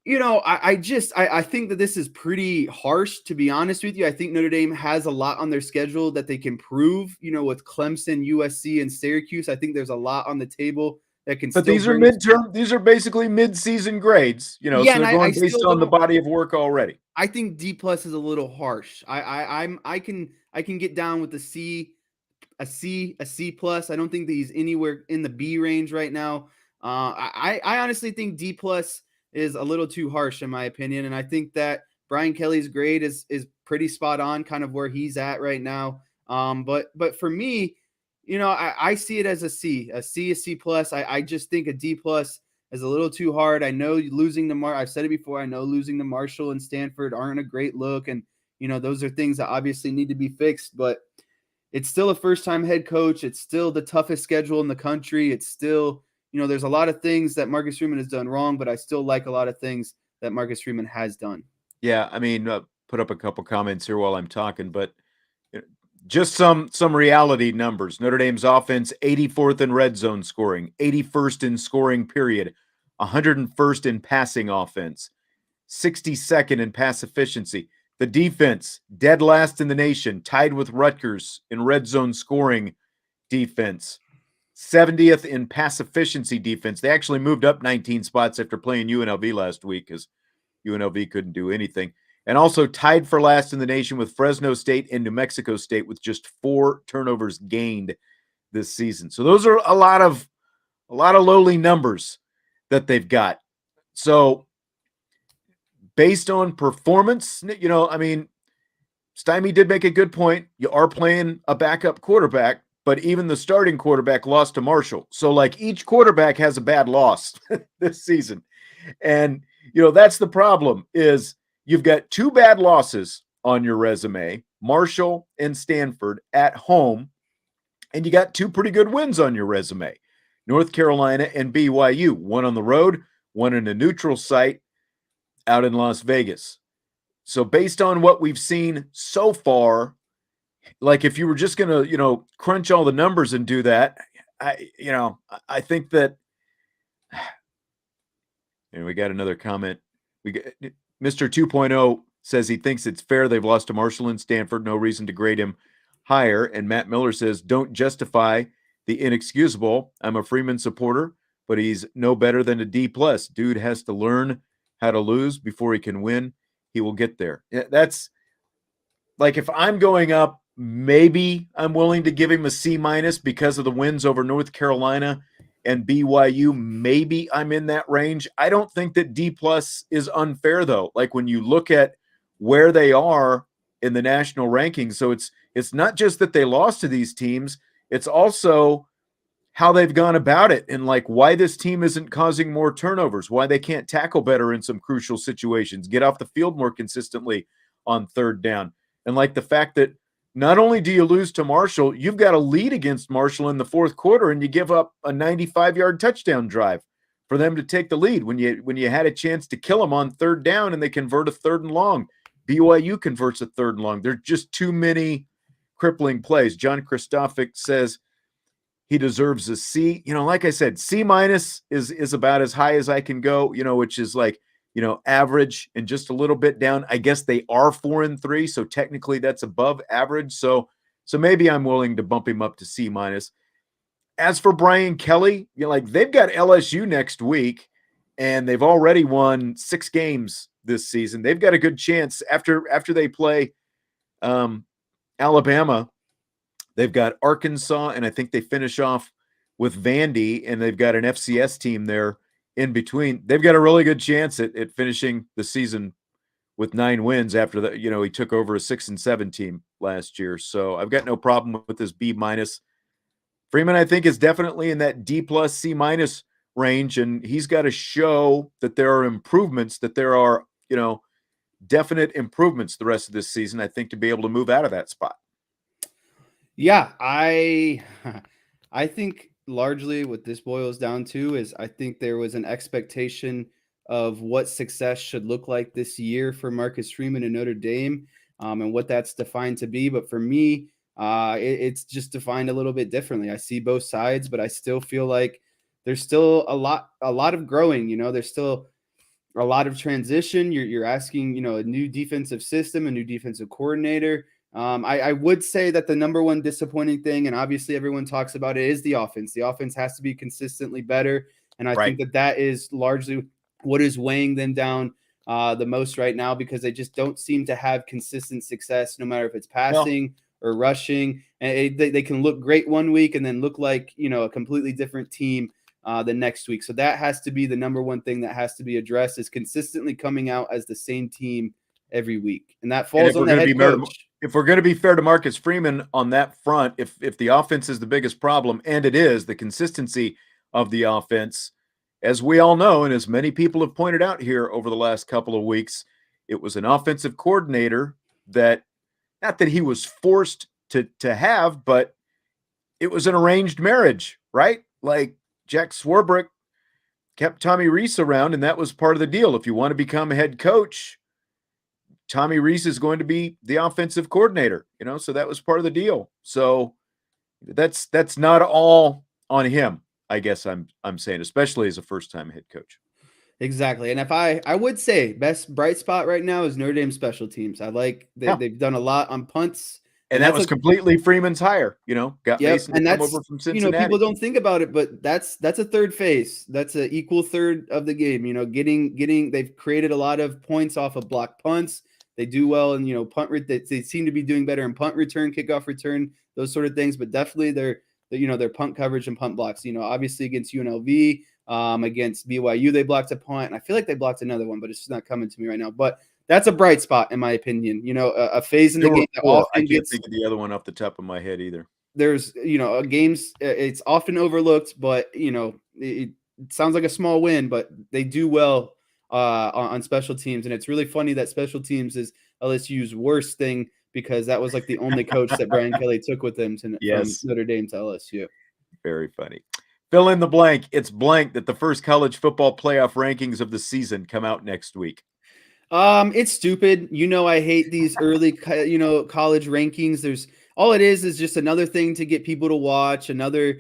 I think that this is pretty harsh, to be honest with you. I think Notre Dame has a lot on their schedule that they can prove, with Clemson, USC, and Syracuse. I think there's a lot on the table that can. But these are midterm. These are basically mid-season grades, so they're going based on the body of work already. I think D+ is a little harsh. I can get down with a C+. I don't think that he's anywhere in the B range right now. I honestly think D+ is a little too harsh in my opinion. And I think that Brian Kelly's grade is pretty spot on, kind of where he's at right now. But for me, I see it as a C. A C. I just think a D+ is a little too hard. I know losing to I've said it before. I know losing to Marshall and Stanford aren't a great look. And, those are things that obviously need to be fixed, but it's still a first-time head coach. It's still the toughest schedule in the country. It's still, there's a lot of things that Marcus Freeman has done wrong, but I still like a lot of things that Marcus Freeman has done. Yeah, I mean, put up a couple comments here while I'm talking, but just some reality numbers. Notre Dame's offense, 84th in red zone scoring, 81st in scoring period, 101st in passing offense, 62nd in pass efficiency. The defense, dead last in the nation, tied with Rutgers in red zone scoring defense. 70th in pass efficiency defense. They actually moved up 19 spots after playing UNLV last week because UNLV couldn't do anything. And also tied for last in the nation with Fresno State and New Mexico State with just 4 turnovers gained this season. So those are a lot of lowly numbers that they've got. So based on performance, Stymie did make a good point. You are playing a backup quarterback, but even the starting quarterback lost to Marshall. So each quarterback has a bad loss this season. And, that's the problem is you've got 2 bad losses on your resume, Marshall and Stanford at home, and you got 2 pretty good wins on your resume, North Carolina and BYU, one on the road, one in a neutral site out in Las Vegas. So based on what we've seen so far, if you were just going to, crunch all the numbers and do that, I think that, and we got another comment. We got Mr. 2.0 says he thinks it's fair they've lost to Marshall and Stanford. No reason to grade him higher. And Matt Miller says, don't justify the inexcusable. I'm a Freeman supporter, but he's no better than a D+. Dude has to learn how to lose before he can win. He will get there. That's if I'm going up, maybe I'm willing to give him a C- because of the wins over North Carolina and BYU. Maybe I'm in that range. I don't think that D+ is unfair, though. When you look at where they are in the national rankings, so it's not just that they lost to these teams. It's also how they've gone about it and like why this team isn't causing more turnovers, why they can't tackle better in some crucial situations, get off the field more consistently on third down. And like the fact that not only do you lose to Marshall, you've got a lead against Marshall in the fourth quarter and you give up a 95-yard touchdown drive for them to take the lead when you had a chance to kill them on third down and they convert a third and long. BYU converts a third and long. There's just too many crippling plays. John Kristofic says he deserves a C. Like I said, C- is about as high as I can go, which is like, average and just a little bit down. I guess they are 4-3, so technically that's above average. So maybe I'm willing to bump him up to C-. As for Brian Kelly, they've got LSU next week, and they've already won 6 games this season. They've got a good chance after they play Alabama. They've got Arkansas, and I think they finish off with Vandy, and they've got an FCS team there in between. They've got a really good chance at finishing the season with 9 wins after he took over a 6-7 team last year. So I've got no problem with this B-. Freeman, I think, is definitely in that D+, C- range, and he's got to show that there are improvements, that there are, definite improvements the rest of this season, I think, to be able to move out of that spot. Yeah, I think largely what this boils down to is I think there was an expectation of what success should look like this year for Marcus Freeman and Notre Dame, and what that's defined to be. But for me, it's just defined a little bit differently. I see both sides, but I still feel like there's still a lot of growing. There's still a lot of transition. You're asking, a new defensive system, a new defensive coordinator. I would say that the number one disappointing thing, and obviously everyone talks about it, is the offense. The offense has to be consistently better. And I think that is largely what is weighing them down the most right now, because they just don't seem to have consistent success, no matter if it's passing or rushing. And they can look great one week and then look like, a completely different team the next week. So that has to be the number one thing that has to be addressed, is consistently coming out as the same team every week. And that falls on the head coach. If we're going to be fair to Marcus Freeman on that front, if the offense is the biggest problem, and it is, the consistency of the offense, as we all know, and as many people have pointed out here over the last couple of weeks, it was an offensive coordinator that, not that he was forced to have, but it was an arranged marriage, right? Like Jack Swarbrick kept Tommy Rees around, and that was part of the deal. If you want to become a head coach, Tommy Rees is going to be the offensive coordinator, so that was part of the deal. So that's not all on him, I guess I'm saying, especially as a first-time head coach. Exactly. And if I would say best bright spot right now is Notre Dame special teams. I like they've done a lot on punts. And that was completely Freeman's hire, got Mason to come over from Cincinnati. People don't think about it, but that's a third phase. That's an equal third of the game. They've created a lot of points off of block punts. They do well in, punt. They seem to be doing better in punt return, kickoff return, those sort of things. But definitely their punt coverage and punt blocks. Obviously against UNLV, against BYU, they blocked a punt, and I feel like they blocked another one, but it's just not coming to me right now. But that's a bright spot in my opinion. A phase in the game that often I can't think of the other one off the top of my head either. There's games it's often overlooked, but it sounds like a small win, but they do well on special teams. And it's really funny that special teams is LSU's worst thing, because that was like the only coach that Brian Kelly took with them from Notre Dame to LSU. Very funny. Fill in the blank. It's blank that the first college football playoff rankings of the season come out next week. It's stupid. I hate these early, college rankings. All it is just another thing to get people to watch. To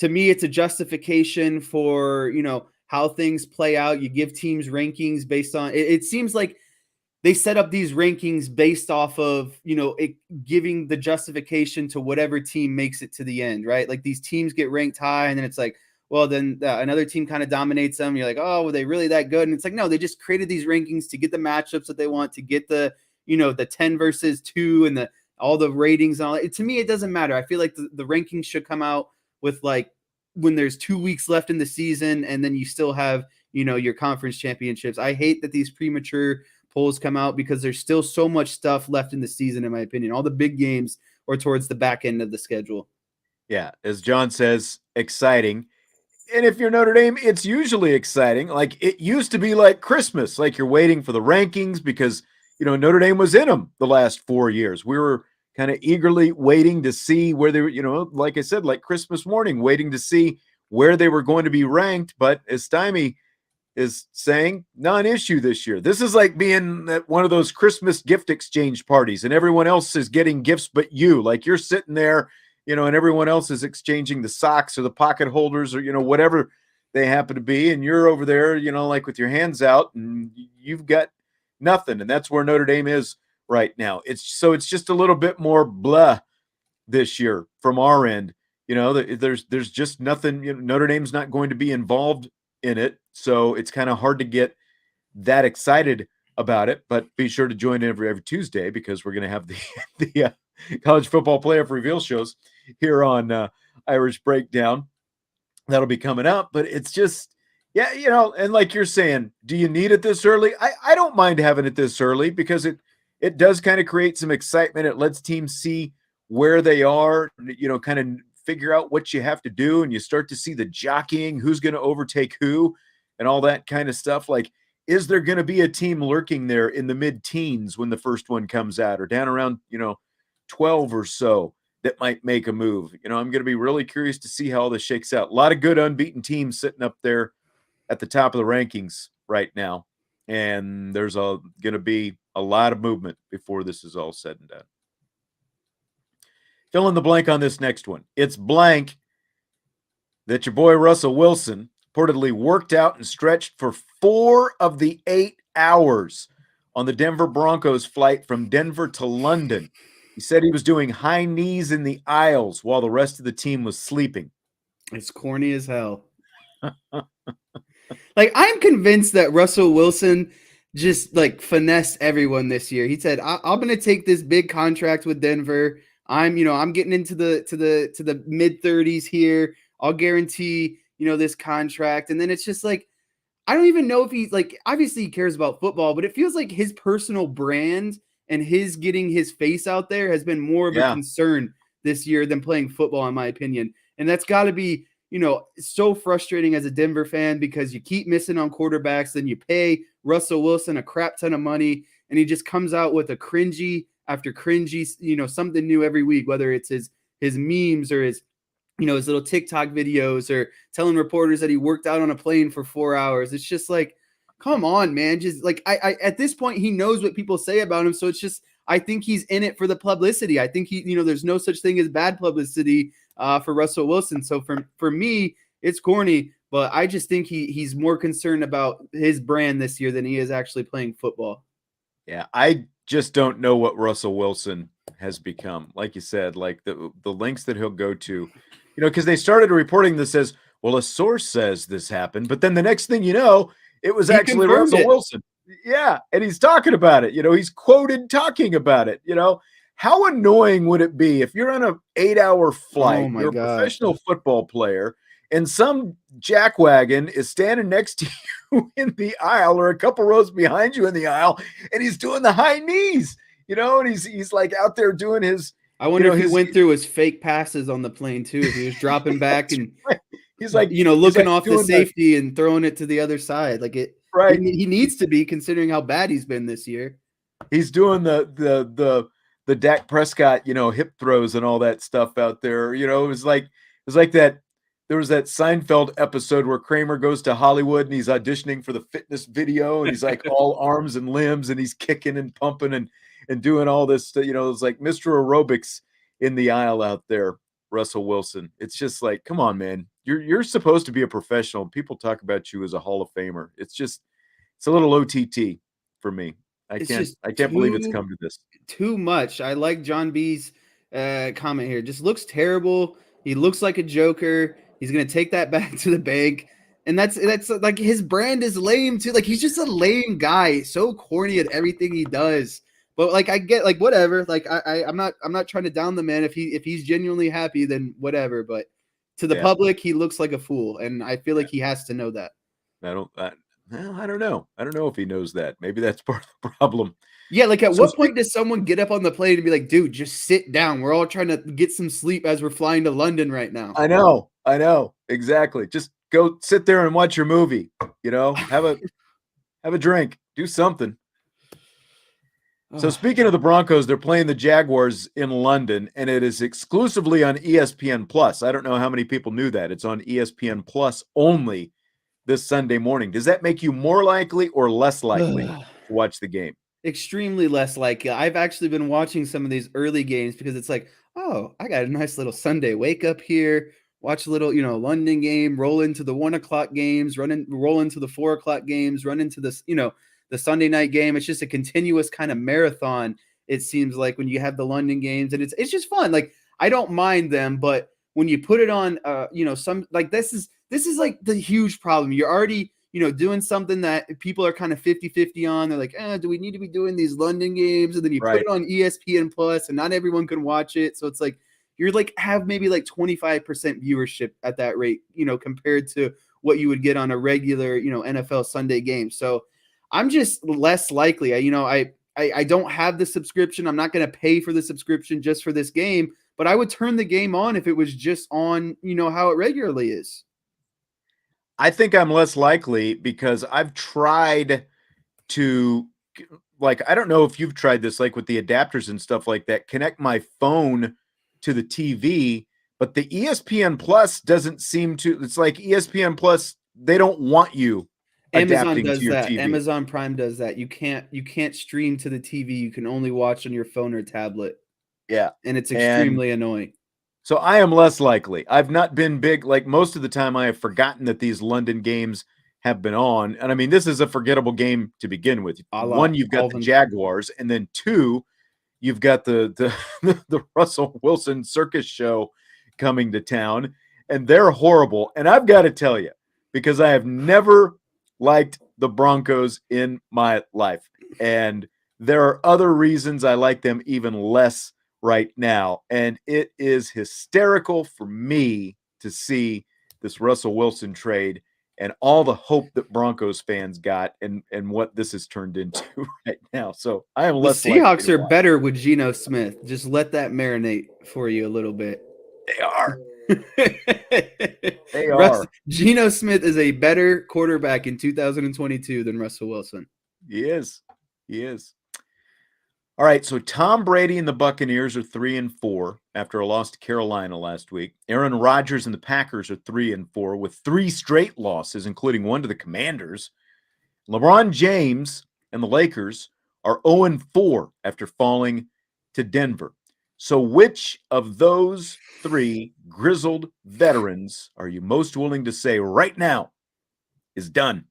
me, it's a justification for, how things play out. You give teams rankings based on it seems like they set up these rankings based off of, giving the justification to whatever team makes it to the end, right? Like these teams get ranked high, and then it's like, well, then another team kind of dominates them. You're like, oh, were they really that good? And it's like, no, they just created these rankings to get the matchups that they want, to get the, the 10 versus 2 and all the ratings and all that. To me, it doesn't matter. I feel like the rankings should come out with like when there's 2 weeks left in the season, and then you still have, your conference championships. I hate that these premature polls come out, because there's still so much stuff left in the season, in my opinion. All the big games are towards the back end of the schedule. Yeah, as John says, exciting. And if you're Notre Dame, it's usually exciting. Like it used to be like Christmas, like you're waiting for the rankings because, Notre Dame was in them the last 4 years. We were kind of eagerly waiting to see where they were, like I said, like Christmas morning, waiting to see where they were going to be ranked. But as Stymie is saying, non-issue this year. This is like being at one of those Christmas gift exchange parties and everyone else is getting gifts but you. Like you're sitting there, and everyone else is exchanging the socks or the pocket holders or, whatever they happen to be. And you're over there, like with your hands out and you've got nothing. And that's where Notre Dame is right now. It's just a little bit more blah this year from our end. There's just nothing. Notre Dame's not going to be involved in it, so it's kind of hard to get that excited about it. But be sure to join in every Tuesday because we're going to have the college football playoff reveal shows here on Irish Breakdown. That'll be coming up, but it's just, yeah, and like you're saying, do you need it this early? I don't mind having it this early because it does kind of create some excitement. It lets teams see where they are, kind of figure out what you have to do, and you start to see the jockeying, who's going to overtake who, and all that kind of stuff. Like, is there going to be a team lurking there in the mid-teens when the first one comes out, or down around 12 or so that might make a move? I'm going to be really curious to see how all this shakes out. A lot of good unbeaten teams sitting up there at the top of the rankings right now, and there's going to be a lot of movement before this is all said and done. Fill in the blank on this next one. It's blank that your boy Russell Wilson reportedly worked out and stretched for 4 of the 8 hours on the Denver Broncos flight from Denver to London. He said he was doing high knees in the aisles while the rest of the team was sleeping. It's corny as hell. Like, I'm convinced that Russell Wilson just like finessed everyone this year. He said, I'm going to take this big contract with Denver. I'm getting into the mid 30s here. I'll guarantee, this contract. And then it's just like, I don't even know if he's like, obviously he cares about football, but it feels like his personal brand and his getting his face out there has been more of a concern this year than playing football, in my opinion. And that's got to be, so frustrating as a Denver fan because you keep missing on quarterbacks, then you pay Russell Wilson a crap ton of money, and he just comes out with a cringy after cringy, something new every week, whether it's his memes or his little TikTok videos or telling reporters that he worked out on a plane for 4 hours. It's just like, come on, man. Just like, I at this point, he knows what people say about him. So it's just, I think he's in it for the publicity. I think there's no such thing as bad publicity for Russell Wilson. So for me, it's corny, but I just think he's more concerned about his brand this year than he is actually playing football. Yeah, I just don't know what Russell Wilson has become. Like you said, like the lengths that he'll go to, because they started reporting this as, well, a source says this happened, but then the next thing you know, it was actually Russell Wilson. Yeah, and he's talking about it. He's quoted talking about it. How annoying would it be if you're on an 8-hour flight, you're a professional football player, and some jackwagon is standing next to you in the aisle or a couple rows behind you in the aisle, and he's doing the high knees, and he's like out there doing his. I wonder if he went through his fake passes on the plane too. If he was dropping back and he's like, looking off the safety and throwing it to the other side, like it. Right, he needs to be, considering how bad he's been this year. He's doing the Dak Prescott, hip throws and all that stuff out there. It was like that. There was that Seinfeld episode where Kramer goes to Hollywood and he's auditioning for the fitness video and he's like all arms and limbs and he's kicking and pumping and doing all this. It's like Mr. Aerobics in the aisle out there, Russell Wilson. It's just like, come on, man. You're supposed to be a professional. People talk about you as a Hall of Famer. It's a little OTT for me. I can't believe it's come to this. Too much. I like John B's comment here. Just looks terrible. He looks like a joker. He's going to take that back to the bank. And that's like, his brand is lame too. Like, he's just a lame guy. So corny at everything he does. But like, I get, like, whatever. Like, I'm not trying to down the man. If he's genuinely happy, then whatever. But to the public, he looks like a fool. And I feel like he has to know that. Well, I don't know. I don't know if he knows that. Maybe that's part of the problem. Yeah, like at So what point does someone get up on the plane and be like, dude, just sit down. We're all trying to get some sleep as we're flying to London right now. I know, exactly. Just go sit there and watch your movie. Have a drink, do something. So speaking of the Broncos, they're playing the Jaguars in London, and it is exclusively on ESPN Plus. I don't know how many people knew that. It's on ESPN Plus only this Sunday morning. Does that make you more likely or less likely to watch the game? Extremely less likely. I've actually been watching some of these early games because it's like, oh, I got a nice little Sunday wake up here, watch a little, London game, roll into the 1 o'clock games, roll into the 4 o'clock games, run into this, the Sunday night game. It's just a continuous kind of marathon. It seems like when you have the London games, and it's just fun. Like I don't mind them, but when you put it on, some like this is like the huge problem. You're already doing something that people are kind of 50-50 on. They're like, do we need to be doing these London games? And then you put it on ESPN Plus and not everyone can watch it. So it's like, you're like, have maybe like 25% viewership at that rate, compared to what you would get on a regular, NFL Sunday game. So I'm just less likely. I don't have the subscription. I'm not going to pay for the subscription just for this game, but I would turn the game on if it was just on, how it regularly is. I think I'm less likely because I've tried to, like, I don't know if you've tried this, like with the adapters and stuff like that, connect my phone to the TV, but the ESPN Plus doesn't seem to, it's like ESPN Plus, they don't want you Amazon does to your that. TV. Amazon Prime does that. You can't stream to the TV. You can only watch on your phone or tablet. Yeah. And it's extremely annoying. So I am less likely. I've not been big. Like most of the time, I have forgotten that these London games have been on. And I mean, this is a forgettable game to begin with. One, you've got the Jaguars, and then two, you've got the the Russell Wilson circus show coming to town, and they're horrible. And I've got to tell you, because I have never liked the Broncos in my life, and there are other reasons I like them even less right now, and it is hysterical for me to see this Russell Wilson trade and all the hope that Broncos fans got and what this has turned into right now. So I am less. The Seahawks are better with Geno Smith. Just let that marinate for you a little bit. They are. They are. Geno Smith is a better quarterback in 2022 than Russell Wilson. He is. All right, so Tom Brady and the Buccaneers are 3-4 after a loss to Carolina last week. Aaron Rodgers and the Packers are 3-4 with 3 straight losses, including one to the Commanders. LeBron James and the Lakers are 0-4 after falling to Denver. So which of those 3 grizzled veterans are you most willing to say right now is done?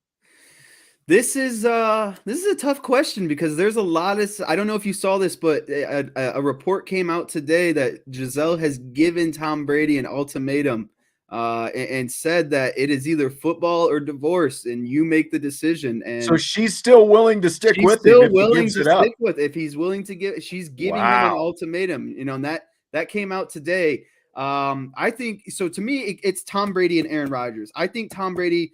This is a tough question because there's a lot of, I don't know if you saw this, but a report came out today that Giselle has given Tom Brady an ultimatum and said that it is either football or divorce, and you make the decision. And so she's still willing to stick with him if he gives it up. If he's willing to give, she's giving him an ultimatum. And that came out today. I think so. To me, it's Tom Brady and Aaron Rodgers. I think Tom Brady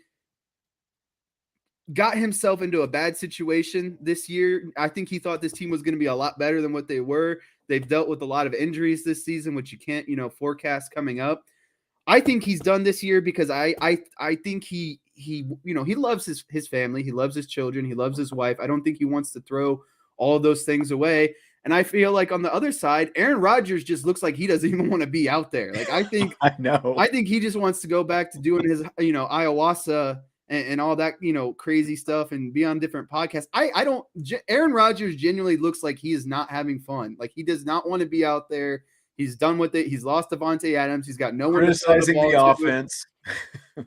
got himself into a bad situation this year. I think he thought this team was going to be a lot better than what they were. They've dealt with a lot of injuries this season, which you can't, forecast coming up. I think he's done this year because I think he loves his family. He loves his children. He loves his wife. I don't think he wants to throw all of those things away. And I feel like on the other side, Aaron Rodgers just looks like he doesn't even want to be out there. Like I think he just wants to go back to doing his, ayahuasca and all that, crazy stuff and be on different podcasts. Aaron Rodgers genuinely looks like he is not having fun. Like he does not want to be out there. He's done with it. He's lost Devontae Adams. He's got no one criticizing the offense.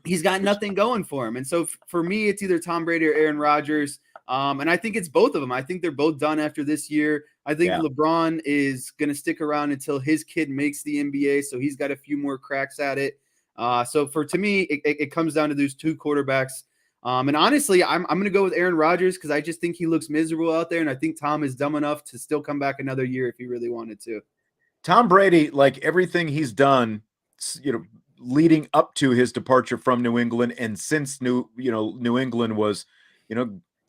He's got nothing going for him. And so for me, it's either Tom Brady or Aaron Rodgers. And I think it's both of them. I think they're both done after this year. I think LeBron is going to stick around until his kid makes the NBA. So he's got a few more cracks at it. To me, it comes down to those 2 quarterbacks. And honestly, I'm going to go with Aaron Rodgers because I just think he looks miserable out there. And I think Tom is dumb enough to still come back another year if he really wanted to. Tom Brady, like everything he's done, leading up to his departure from New England and since New England was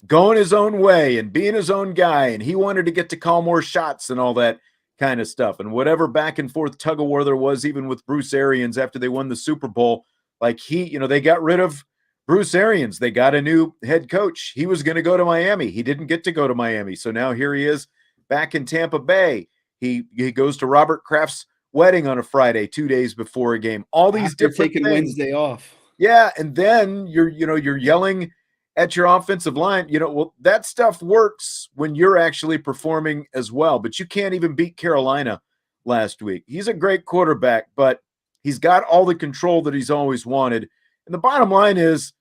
going his own way and being his own guy. And he wanted to get to call more shots and all that kind of stuff. And whatever back and forth tug of war there was, even with Bruce Arians after they won the Super Bowl, like they got rid of Bruce Arians. They got a new head coach. He was going to go to Miami. He didn't get to go to Miami. So now here he is back in Tampa Bay. He goes to Robert Kraft's wedding on a Friday, 2 days before a game. All these After different taking things. Wednesday off. Yeah, and then you're yelling at your offensive line. Well, that stuff works when you're actually performing as well. But you can't even beat Carolina last week. He's a great quarterback, but he's got all the control that he's always wanted. And the bottom line is,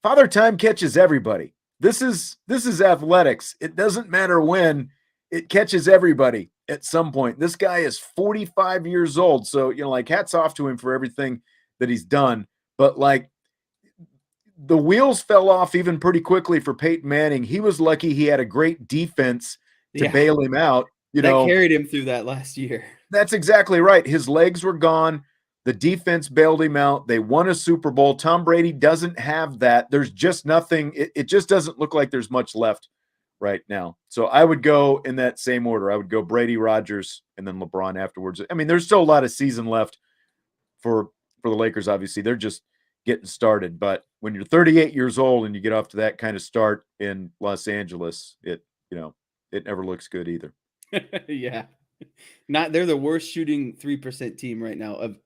Father Time catches everybody. This is athletics. It doesn't matter when, it catches everybody at some point. This guy is 45 years old. So, hats off to him for everything that he's done. But the wheels fell off even pretty quickly for Peyton Manning. He was lucky he had a great defense to bail him out. That carried him through that last year. That's exactly right. His legs were gone. The defense bailed him out. They won a Super Bowl. Tom Brady doesn't have that. There's just nothing. It just doesn't look like there's much left right now. So I would go in that same order. I would go Brady, Rodgers, and then LeBron afterwards. I mean, there's still a lot of season left for the Lakers. Obviously, they're just getting started. But when you're 38 years old and you get off to that kind of start in Los Angeles, it never looks good either. Yeah. They're the worst shooting 3% team right now of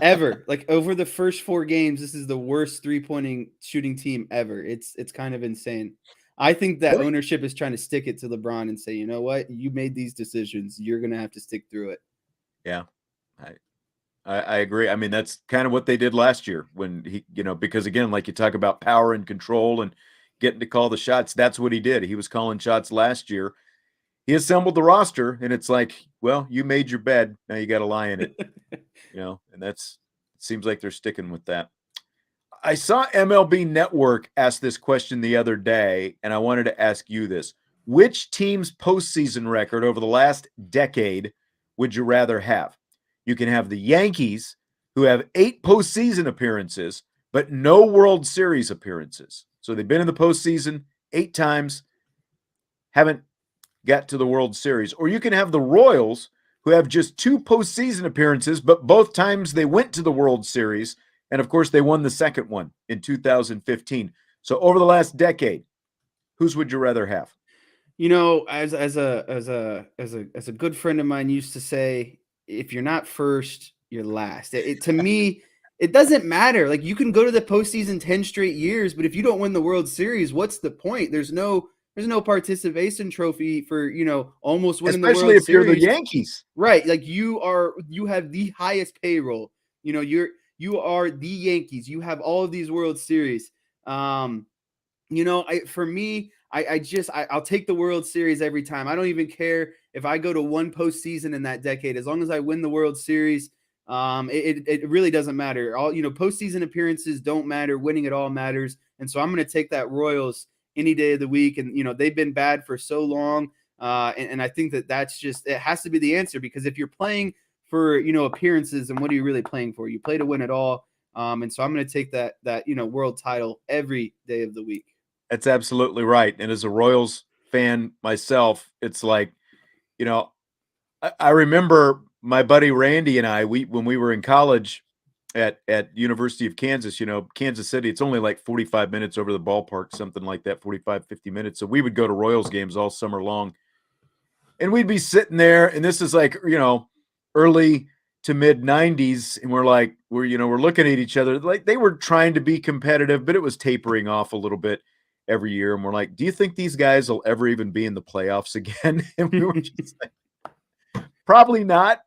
ever. Over the first 4 games, this is the worst 3-point shooting team ever. It's kind of insane. I think that ownership is trying to stick it to LeBron and say, you know what? You made these decisions. You're going to have to stick through it. Yeah. I agree. I mean, that's kind of what they did last year when he, because again, like you talk about power and control and getting to call the shots, that's what he did. He was calling shots last year. He assembled the roster, and it's like, well, you made your bed. Now you got to lie in it, and it seems like they're sticking with that. I saw MLB Network ask this question the other day, and I wanted to ask you this. Which team's postseason record over the last decade would you rather have? You can have the Yankees, who have 8 postseason appearances, but no World Series appearances. So they've been in the postseason 8 times, haven't got to the World Series. Or you can have the Royals, who have just 2 postseason appearances, but both times they went to the World Series. And of course, they won the second one in 2015. So over the last decade, whose would you rather have? As a good friend of mine used to say, if you're not first, you're last. To me, it doesn't matter. You can go to the postseason 10 straight years, but if you don't win the World Series, what's the point? There's no participation trophy for, almost winning the World Series. Especially if you're the Yankees. Right. You have the highest payroll. You are the Yankees. You have all of these World Series. For me, I'll take the World Series every time. I don't even care if I go to one postseason in that decade. As long as I win the World Series, it really doesn't matter. Postseason appearances don't matter. Winning it all matters. And so I'm going to take that Royals any day of the week. And, they've been bad for so long. And I think that's just, it has to be the answer, because if you're playing for, appearances, and what are you really playing for? You play to win it all. And so I'm going to take that world title every day of the week. That's absolutely right. And as a Royals fan myself, it's like, I remember my buddy Randy and I, when we were in college at University of Kansas, Kansas City, it's only like 45 minutes over the ballpark, something like that, 45, 50 minutes. So we would go to Royals games all summer long. And we'd be sitting there, and this is like, early to mid 90s. And we're looking at each other like they were trying to be competitive, but it was tapering off a little bit every year. And we're like, do you think these guys will ever even be in the playoffs again? And we were just like, probably not.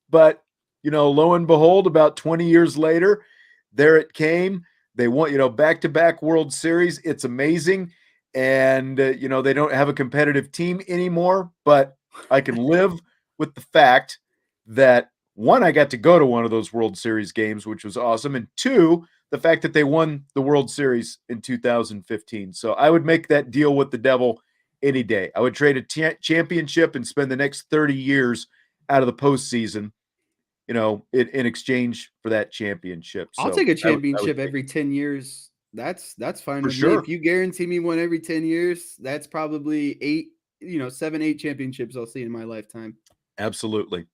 But, lo and behold, about 20 years later, there it came. They won, back-to-back World Series. It's amazing. And, they don't have a competitive team anymore. But I can live with the fact that, 1, I got to go to one of those World Series games, which was awesome. And 2, the fact that they won the World Series in 2015. So I would make that deal with the devil any day. I would trade a championship and spend the next 30 years out of the postseason, in exchange for that championship. So I'll take a championship every 10 years That's fine For with me. sure. If you guarantee me one every 10 years, that's probably 7, 8 championships I'll see in my lifetime. Absolutely.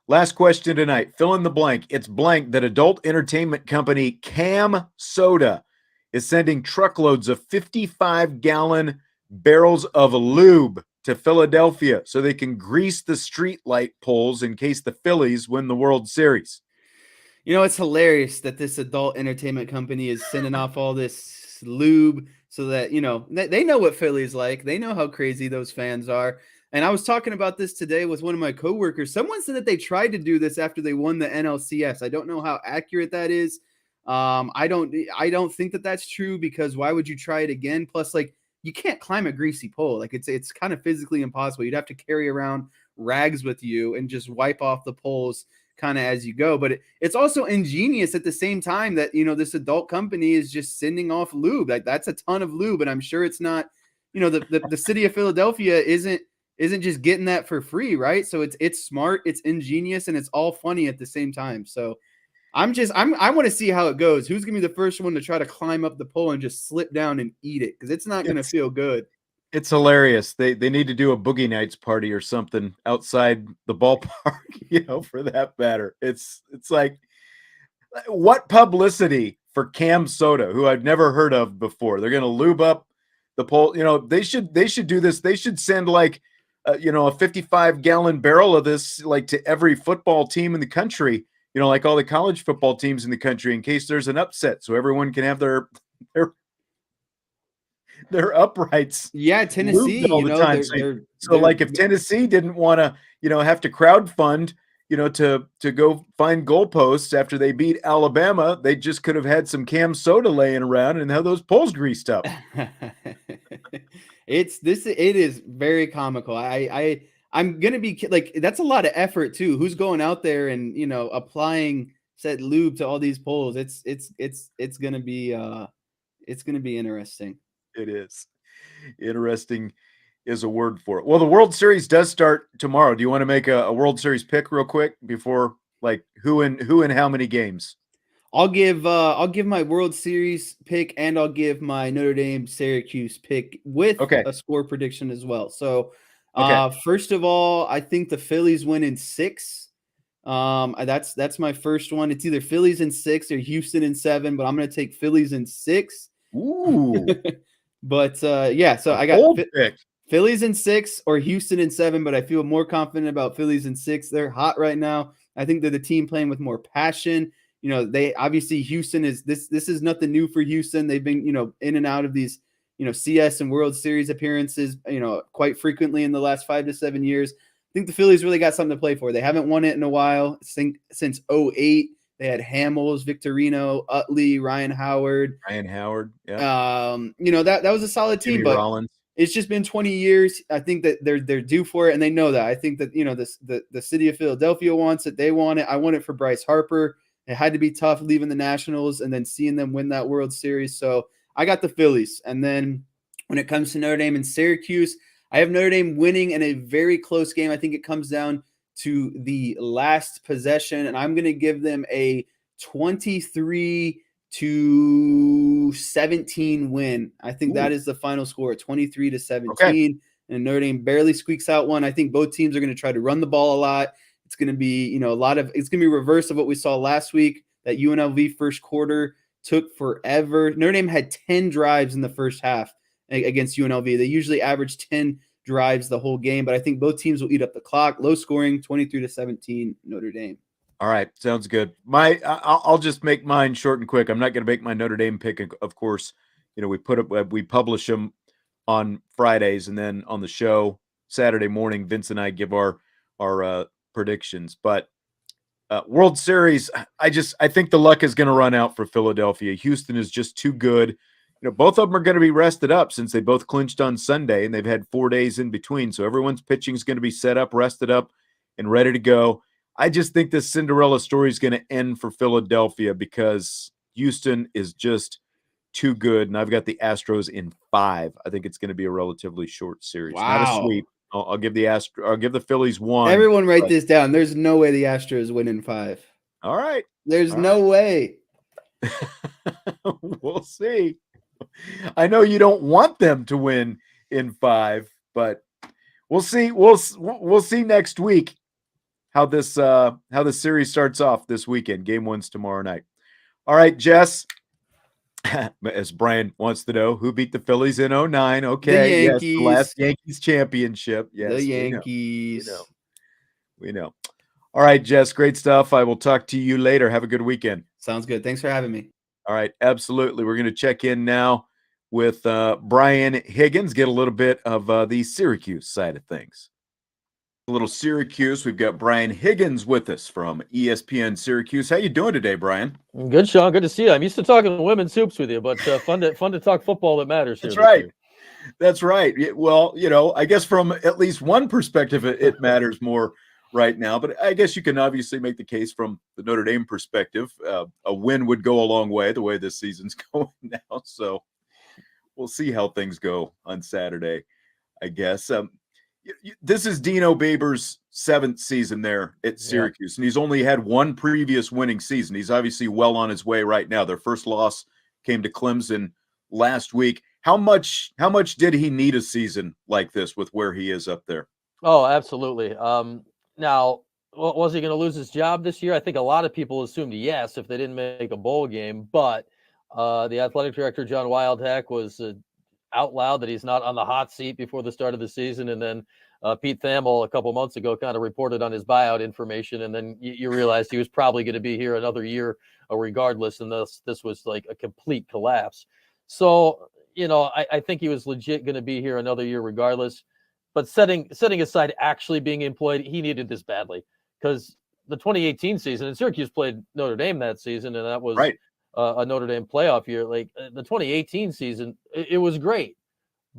Last question tonight. Fill in the blank. It's blank that adult entertainment company Cam Soda is sending truckloads of 55-gallon barrels of lube to Philadelphia so they can grease the street light poles in case the Phillies win the World Series. It's hilarious that this adult entertainment company is sending off all this lube so that, they know what Philly's like. They know how crazy those fans are. And I was talking about this today with one of my coworkers. Someone said that they tried to do this after they won the NLCS. I don't know how accurate that is. I don't think that that's true, because why would you try it again? Plus, like, you can't climb a greasy pole. Like, it's kind of physically impossible. You'd have to carry around rags with you and just wipe off the poles kind of as you go. But it's also ingenious at the same time that, this adult company is just sending off lube. Like, that's a ton of lube. And I'm sure it's not, the city of Philadelphia isn't just getting that for free, right? So it's smart, it's ingenious, and it's all funny at the same time. So I want to see how it goes. Who's gonna be the first one to try to climb up the pole and just slip down and eat it? Because it's not gonna feel good. It's hilarious. They need to do a Boogie Nights party or something outside the ballpark, for that matter. It's like, what publicity for Cam Soda, who I've never heard of before. They're going to lube up the pole. They should do this. They should send like a 55-gallon barrel of this like to every football team in the country, like all the college football teams in the country, in case there's an upset, so everyone can have their uprights. Yeah, Tennessee, all the time. So like if Tennessee didn't want to, have to crowdfund, to go find goalposts after they beat Alabama, they just could have had some Cam Soda laying around and have those poles greased up. It is very comical. I'm gonna be like, that's a lot of effort too. Who's going out there and applying said lube to all these poles? It's gonna be interesting. It is. Interesting is a word for it. Well, the World Series does start tomorrow. Do you want to make a World Series pick real quick before, like, who and how many games? I'll give my World Series pick, and I'll give my Notre Dame Syracuse pick with a score prediction as well. So, first of all, I think the Phillies win in 6. That's my first one. It's either Phillies in 6 or Houston in 7, but I'm going to take Phillies in 6. Ooh. But so I got Phillies in 6 or Houston in 7, but I feel more confident about Phillies in 6. They're hot right now. I think they're the team playing with more passion. They obviously, Houston is this is nothing new for Houston. They've been, in and out of these, CS and World Series appearances, quite frequently in the last 5 to 7 years. I think the Phillies really got something to play for. They haven't won it in a while, since 2008. They had Hamels, Victorino, Utley, Ryan Howard. Yeah. That was a solid team, Jimmy but Rollins. It's just been 20 years. I think that they're due for it, and they know that. I think that the city of Philadelphia wants it. They want it. I want it for Bryce Harper. It had to be tough leaving the Nationals and then seeing them win that World Series. So I got the Phillies. And then when it comes to Notre Dame and Syracuse, I have Notre Dame winning in a very close game. I think it comes down to the last possession, and I'm going to give them a 23-17 win. I think that is the final score, 23-17. Okay. And Notre Dame barely squeaks out one. I think both teams are going to try to run the ball a lot. It's going to be, it's going to be reverse of what we saw last week. That UNLV first quarter took forever. Notre Dame had 10 drives in the first half against UNLV. They usually average 10 drives the whole game, but I think both teams will eat up the clock. Low scoring, 23-17 Notre Dame. All right, sounds good. I'll just make mine short and quick. I'm not going to make my Notre Dame pick, of course. We publish them on Fridays, and then on the show Saturday morning, Vince and I give our predictions. But World Series, I think the luck is going to run out for Philadelphia. Houston is just too good. Both of them are going to be rested up since they both clinched on Sunday, and they've had 4 days in between. So everyone's pitching is going to be set up, rested up, and ready to go. I just think this Cinderella story is going to end for Philadelphia because Houston is just too good, and I've got the Astros in 5. I think it's going to be a relatively short series. Wow. Not a sweep. I'll give the Phillies 1. Everyone write this down. There's no way the Astros win in 5. All right. There's no way. We'll see. I know you don't want them to win in 5, but we'll see. We'll see next week how this series starts off this weekend. Game 1's tomorrow night. All right, Jess. As Brian wants to know, who beat the Phillies in 09? Okay, The yes, the last Yankees. Yankees championship. The Yes, Yankees. we know. All right, Jess, great stuff. I will talk to you later. Have a good weekend. Sounds good. Thanks for having me. All right, absolutely. We're going to check in now with Brian Higgins, get a little bit of the Syracuse side of things. A little Syracuse. We've got Brian Higgins with us from ESPN Syracuse. How you doing today, Brian? Good, Sean. Good to see you. I'm used to talking women's hoops with you, but fun to talk football that matters here. That's right. That's right. Well, I guess from at least one perspective, it matters more right now. But I guess you can obviously make the case from the Notre Dame perspective. A win would go a long way the way this season's going now. So we'll see how things go on Saturday, I guess. This is Dino Babers' 7th season there at Syracuse, and he's only had one previous winning season. He's obviously well on his way right now. Their first loss came to Clemson last week. How much did he need a season like this with where he is up there? Oh, absolutely. Now, was he going to lose his job this year? I think a lot of people assumed yes if they didn't make a bowl game, but the athletic director, John Wildhack, was out loud that he's not on the hot seat before the start of the season. And then Pete Thamel a couple months ago kind of reported on his buyout information. And then you realized he was probably going to be here another year regardless. And this was like a complete collapse. So, I think he was legit going to be here another year regardless. But setting aside actually being employed, he needed this badly because the 2018 season, and Syracuse played Notre Dame that season, and that was right. A Notre Dame playoff year. Like the 2018 season, it was great,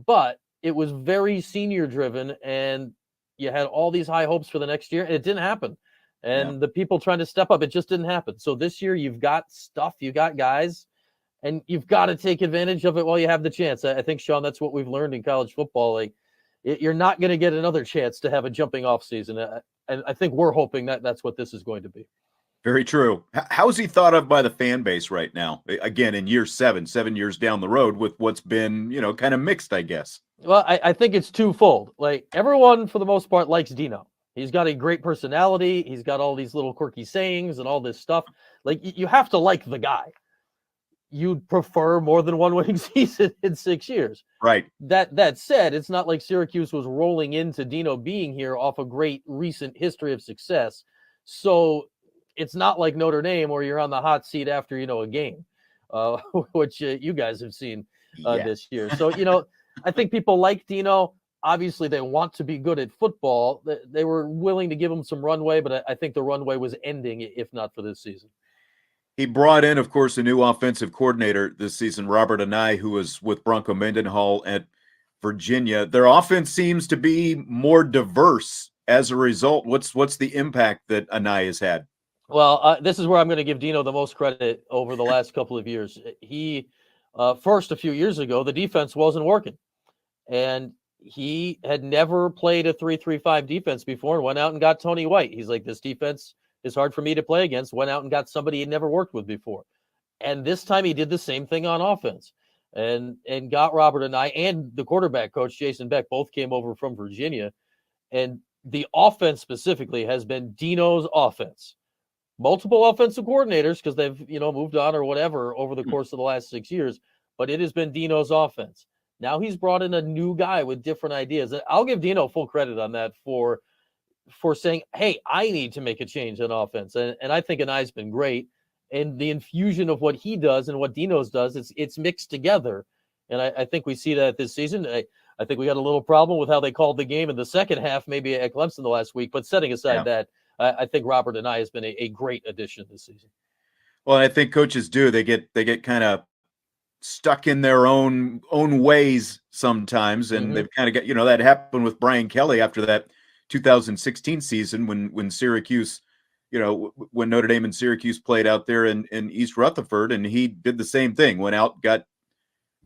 but it was very senior driven, and you had all these high hopes for the next year, and it didn't happen. And the people trying to step up, it just didn't happen. So this year, you've got stuff, you got guys, and you've got to take advantage of it while you have the chance. I think, Sean, that's what we've learned in college football. Like, you're not going to get another chance to have a jumping off season. And I think we're hoping that that's what this is going to be. Very true. How is he thought of by the fan base right now? Again, in year 7 years down the road with what's been, kind of mixed, I guess. Well, I think it's twofold. Like everyone, for the most part, likes Dino. He's got a great personality. He's got all these little quirky sayings and all this stuff. Like you have to like the guy. You'd prefer more than one winning season in 6 years. Right. That said, it's not like Syracuse was rolling into Dino being here off a great recent history of success. So it's not like Notre Dame where you're on the hot seat after, a game, which you guys have seen this year. So, I think people like Dino. Obviously, they want to be good at football. They were willing to give him some runway, but I think the runway was ending if not for this season. He brought in, of course, a new offensive coordinator this season, Robert Anae, who was with Bronco Mendenhall at Virginia. Their offense seems to be more diverse as a result. What's the impact that Anae has had? Well, this is where I'm going to give Dino the most credit over the last couple of years. He, first, a few years ago, the defense wasn't working. And he had never played a 3-3-5 defense before and went out and got Tony White. He's like, this defense is hard for me to play against. Went out and got somebody he'd never worked with before. And this time he did the same thing on offense and got Robert Anae and the quarterback coach, Jason Beck, both came over from Virginia. And the offense specifically has been Dino's offense. Multiple offensive coordinators because they've, moved on or whatever over the course of the last 6 years, but it has been Dino's offense. Now he's brought in a new guy with different ideas. And I'll give Dino full credit on that for saying, hey, I need to make a change on offense. And I think Anae's been great. And the infusion of what he does and what Dino's does, it's mixed together. And I think we see that this season. I think we got a little problem with how they called the game in the second half, maybe at Clemson the last week. But setting aside that, I think Robert Anae has been a great addition this season. Well, I think coaches do. They get kind of stuck in their own ways sometimes, and they've kind of got that happened with Brian Kelly after that 2016 season when Syracuse, when Notre Dame and Syracuse played out there in East Rutherford, and he did the same thing. Went out, got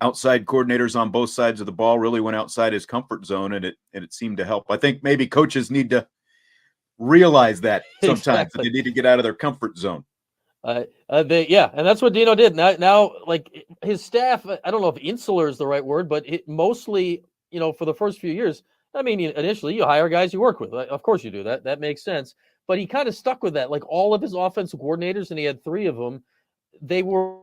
outside coordinators on both sides of the ball, really went outside his comfort zone, and it seemed to help. I think maybe coaches need to realize that sometimes that they need to get out of their comfort zone. And that's what Dino did. Now, like his staff, I don't know if insular is the right word, but mostly, for the first few years, I mean, initially you hire guys you work with. Of course you do that. That makes sense. But he kind of stuck with that. Like all of his offensive coordinators, and he had 3 of them, they were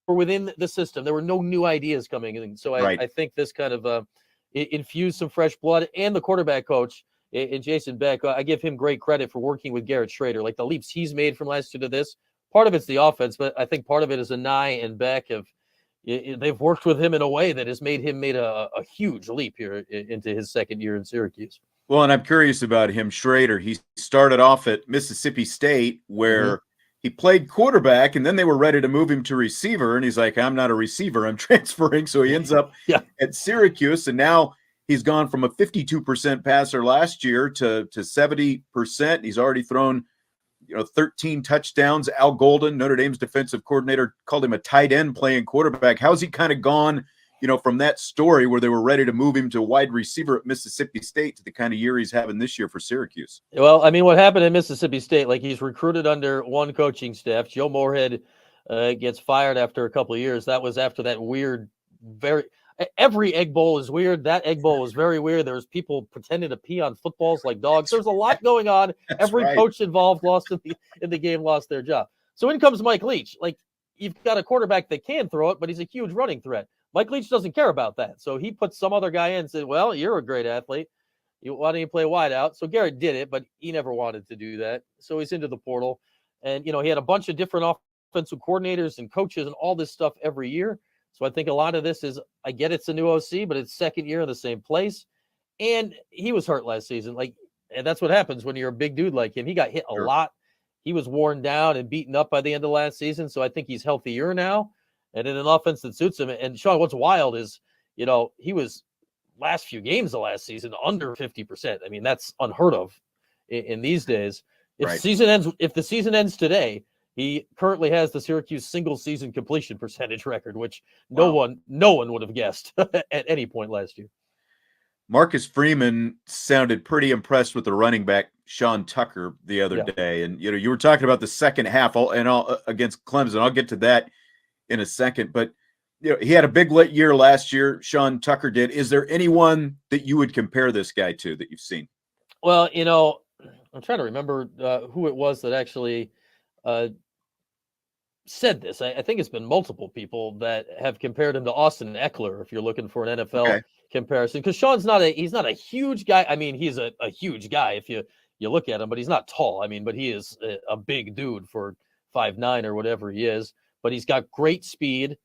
within the system. There were no new ideas coming in. So Right. I think this kind of infused some fresh blood. And the quarterback coach, and Jason Beck, I give him great credit for working with Garrett Schrader. Like the leaps he's made from last year to this, part of it's the offense, but I think part of it is Anai and Beck they've worked with him in a way that has made him a huge leap here into his second year in Syracuse. Well, and I'm curious about him, Schrader. He started off at Mississippi State where he played quarterback, and then they were ready to move him to receiver. And he's like, I'm not a receiver, I'm transferring. So he ends up at Syracuse, and now he's gone from a 52% passer last year to 70%. He's already thrown 13 touchdowns. Al Golden, Notre Dame's defensive coordinator, called him a tight end playing quarterback. How's he kind of gone, from that story where they were ready to move him to wide receiver at Mississippi State to the kind of year he's having this year for Syracuse? Well, I mean, what happened in Mississippi State, like he's recruited under one coaching staff. Joe Moorhead gets fired after a couple of years. That was after that weird, every Egg Bowl is weird. That Egg Bowl was very weird. There was people pretending to pee on footballs like dogs. There's a lot going on. Every coach involved in the game lost their job. So in comes Mike Leach. Like you've got a quarterback that can throw it, but he's a huge running threat. Mike Leach doesn't care about that. So he put some other guy in and said, well, you're a great athlete. Why don't you play wide out? So Garrett did it, but he never wanted to do that. So he's into the portal. And, he had a bunch of different offensive coordinators and coaches and all this stuff every year. So I think a lot of this is, I get it's a new OC, but it's second year in the same place. And he was hurt last season. And that's what happens when you're a big dude like him. He got hit a lot. He was worn down and beaten up by the end of last season. So I think he's healthier now and in an offense that suits him. And Sean, what's wild is, he was last few games of last season under 50%. I mean, that's unheard of in these days. If the season ends today, he currently has the Syracuse single season completion percentage record, which no one would have guessed at any point last year. Marcus Freeman sounded pretty impressed with the running back Sean Tucker the other day. And, you were talking about the second half against Clemson. I'll get to that in a second, but he had a big year last year. Sean Tucker did. Is there anyone that you would compare this guy to that you've seen? Well, I'm trying to remember who it was that actually said this. I think it's been multiple people that have compared him to Austin Eckler. If you're looking for an NFL comparison, because Sean's he's not a huge guy. I mean, he's a huge guy if you look at him, but he's not tall. I mean, but he is a big dude for 5'9" or whatever he is. But he's got great speed.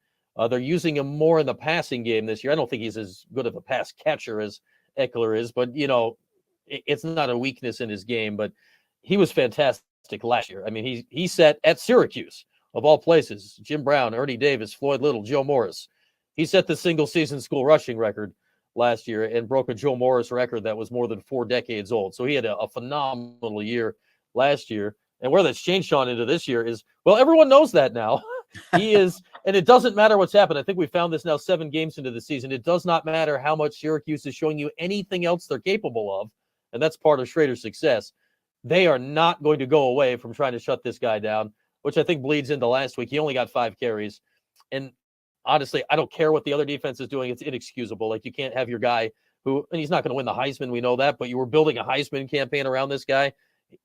They're using him more in the passing game this year. I don't think he's as good of a pass catcher as Eckler is, but it's not a weakness in his game. But he was fantastic last year. I mean, he set at Syracuse, of all places, Jim Brown, Ernie Davis, Floyd Little, Joe Morris. He set the single season school rushing record last year and broke a Joe Morris record that was more than 4 decades old. So he had a phenomenal year last year. And where that's changed Sean into this year is, well, everyone knows that now. He is, and it doesn't matter what's happened. I think we found this now 7 games into the season. It does not matter how much Syracuse is showing you anything else they're capable of, and that's part of Schrader's success. They are not going to go away from trying to shut this guy down, which I think bleeds into last week. He only got 5 carries. And honestly, I don't care what the other defense is doing. It's inexcusable. Like, you can't have your guy who, and he's not going to win the Heisman. We know that, but you were building a Heisman campaign around this guy.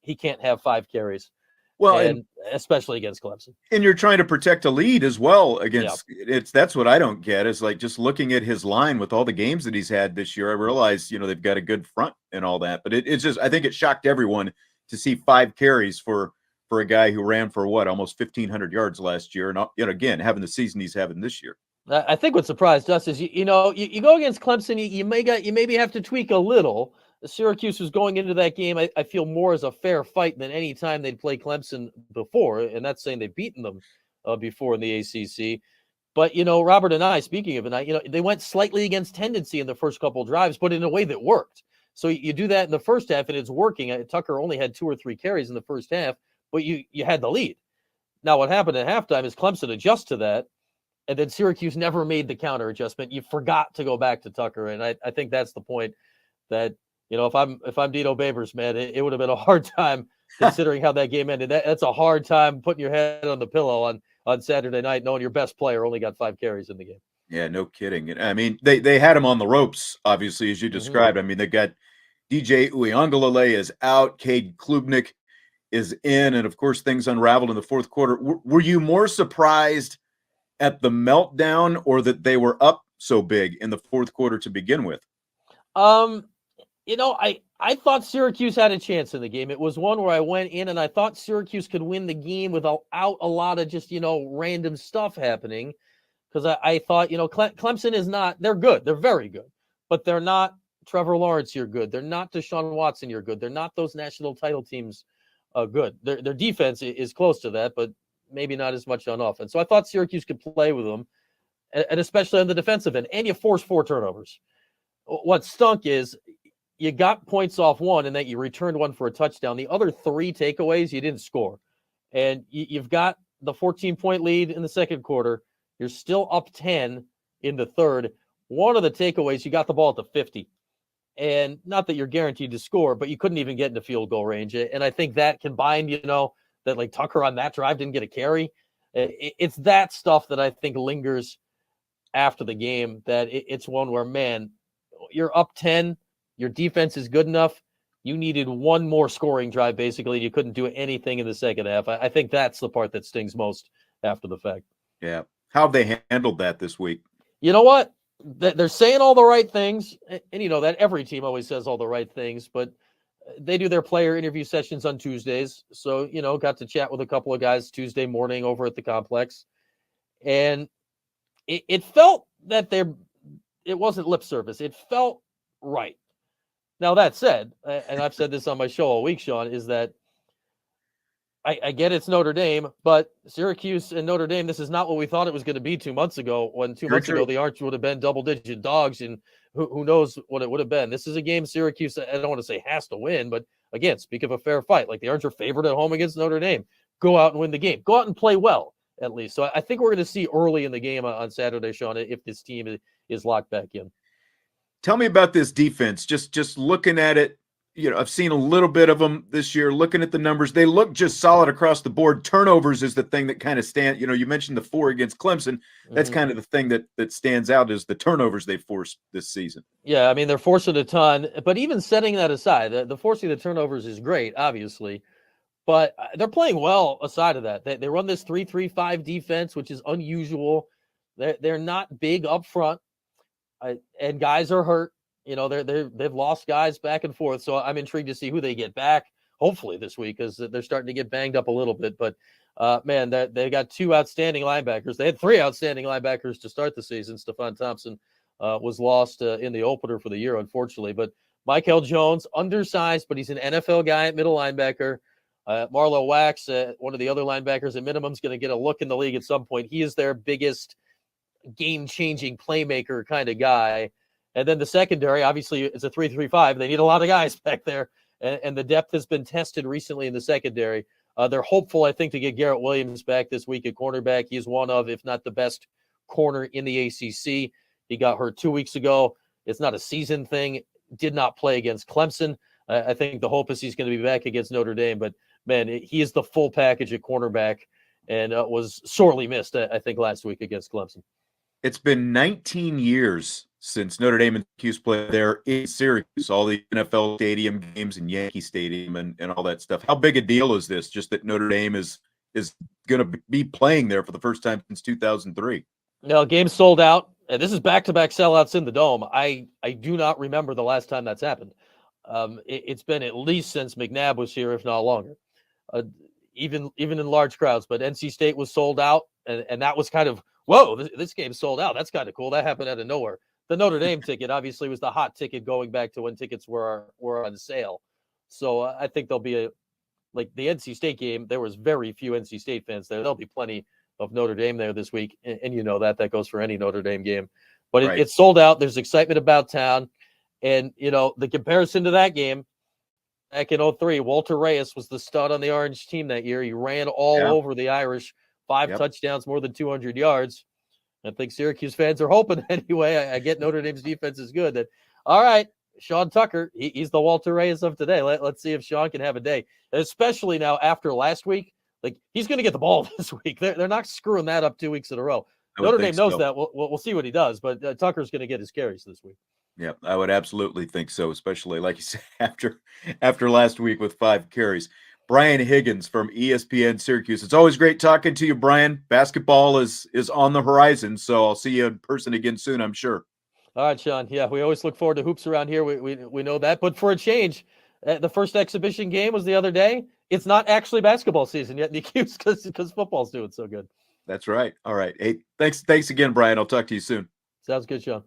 He can't have 5 carries. Well, and especially against Clemson. And you're trying to protect a lead as well against that's what I don't get is like just looking at his line with all the games that he's had this year. I realize, they've got a good front and all that, but it's just, I think it shocked everyone to see 5 carries for a guy who ran for almost 1,500 yards last year. And again, having the season he's having this year. I think what surprised us is, you go against Clemson, you maybe have to tweak a little. Syracuse was going into that game, I feel, more as a fair fight than any time they'd played Clemson before. And that's saying they've beaten them before in the ACC. But, Robert and I, speaking of it, they went slightly against tendency in the first couple of drives, but in a way that worked. So you do that in the first half and it's working. Tucker only had 2 or 3 carries in the first half, but you had the lead. Now, what happened at halftime is Clemson adjusts to that. And then Syracuse never made the counter adjustment. You forgot to go back to Tucker. And I think that's the point that, if I'm Dino Babers, man, it would have been a hard time considering how that game ended. That's a hard time putting your head on the pillow on Saturday night, knowing your best player only got 5 carries in the game. Yeah, no kidding. And I mean, they had him on the ropes, obviously, as you described. I mean, they got DJ Uiagalelei is out, Cade Klubnik is in, and of course, things unraveled in the fourth quarter. Were you more surprised at the meltdown or that they were up so big in the fourth quarter to begin with? I thought Syracuse had a chance in the game. It was one where I went in and I thought Syracuse could win the game without a lot of just, random stuff happening. Because I thought, Clemson is not, they're good. They're very good. But they're not Trevor Lawrence, you're good. They're not Deshaun Watson, you're good. They're not those national title teams good. Their defense is close to that, but maybe not as much on offense. So I thought Syracuse could play with them, and especially on the defensive end. And you forced 4 turnovers. What stunk is you got points off one and that you returned one for a touchdown. The other 3 takeaways, you didn't score. And you've got the 14-point lead in the second quarter. You're still up 10 in the third. One of the takeaways, you got the ball at the 50. And not that you're guaranteed to score, but you couldn't even get into field goal range. And I think that combined, that like Tucker on that drive didn't get a carry. It's that stuff that I think lingers after the game, that it's one where, man, you're up 10. Your defense is good enough. You needed one more scoring drive, basically. You couldn't do anything in the second half. I think that's the part that stings most after the fact. Yeah. How have they handled that this week? You know what? They're saying all the right things. And you know that every team always says all the right things, but they do their player interview sessions on Tuesdays. So, got to chat with a couple of guys Tuesday morning over at the complex. And it felt that it wasn't lip service. It felt right. Now, that said, and I've said this on my show all week, Sean, is that I get it's Notre Dame, but Syracuse and Notre Dame, this is not what we thought it was going to be 2 months ago, when 2 months ago the Arch would have been double-digit dogs, and who knows what it would have been. This is a game Syracuse, I don't want to say has to win, but again, speak of a fair fight. Like, the Orange are favored at home against Notre Dame. Go out and win the game. Go out and play well, at least. So I think we're going to see early in the game on Saturday, Sean, if this team is locked back in. Tell me about this defense. Just looking at it, I've seen a little bit of them this year. Looking at the numbers, they look just solid across the board. Turnovers is the thing that kind of stand. You mentioned the 4 against Clemson. That's kind of the thing that stands out, is the turnovers they forced this season. Yeah, I mean, they're forcing a ton. But even setting that aside, the forcing the turnovers is great, obviously. But they're playing well aside of that. They run this 3-3-5 defense, which is unusual. They're not big up front, and guys are hurt. They've lost guys back and forth, so I'm intrigued to see who they get back, hopefully this week, because they're starting to get banged up a little bit. But, man, they got 2 outstanding linebackers. They had 3 outstanding linebackers to start the season. Stephon Thompson was lost in the opener for the year, unfortunately. But Michael Jones, undersized, but he's an NFL guy at middle linebacker. Marlo Wax, one of the other linebackers at minimum, is going to get a look in the league at some point. He is their biggest game-changing playmaker kind of guy. And then the secondary, obviously, it's a 3-3-5. They need a lot of guys back there, and the depth has been tested recently in the secondary. They're hopeful, I think, to get Garrett Williams back this week at cornerback. He's one of, if not the best corner in the ACC. He got hurt 2 weeks ago. It's not a season thing. Did not play against Clemson. I think the hope is he's going to be back against Notre Dame. But, man, he is the full package at cornerback, and was sorely missed, I think, last week against Clemson. It's been 19 years since Notre Dame and Syracuse played there in Syracuse, all the NFL stadium games and Yankee Stadium and all that stuff. How big a deal is this, just that Notre Dame is going to be playing there for the first time since 2003? No, game sold out. And this is back-to-back sellouts in the Dome. I do not remember the last time that's happened. It's been at least since McNabb was here, if not longer, even in large crowds. But NC State was sold out, and that was kind of, whoa, this game sold out. That's kind of cool. That happened out of nowhere. The Notre Dame ticket obviously was the hot ticket going back to when tickets were on sale. So I think there'll be like the NC State game. There was very few NC State fans there. There'll be plenty of Notre Dame there this week. And that goes for any Notre Dame game. But right. It's sold out. There's excitement about town. And, the comparison to that game, back in 2003, Walter Reyes was the stud on the Orange team that year. He ran all over the Irish, 5 touchdowns, more than 200 yards. I think Syracuse fans are hoping anyway. I get Notre Dame's defense is good. That, all right, Sean Tucker, he's the Walter Reyes of today. Let's see if Sean can have a day, especially now after last week. Like, he's going to get the ball this week. They're not screwing that up 2 weeks in a row. Notre Dame knows that. We'll see what he does, but Tucker's going to get his carries this week. Yeah, I would absolutely think so, especially like you said, after last week with 5 carries. Brian Higgins from ESPN Syracuse. It's always great talking to you, Brian. Basketball is on the horizon, so I'll see you in person again soon, I'm sure. All right, Sean. Yeah, we always look forward to hoops around here. We know that. But for a change, the first exhibition game was the other day. It's not actually basketball season yet in the Qs because football's doing so good. That's right. All right. Hey, thanks again, Brian. I'll talk to you soon. Sounds good, Sean.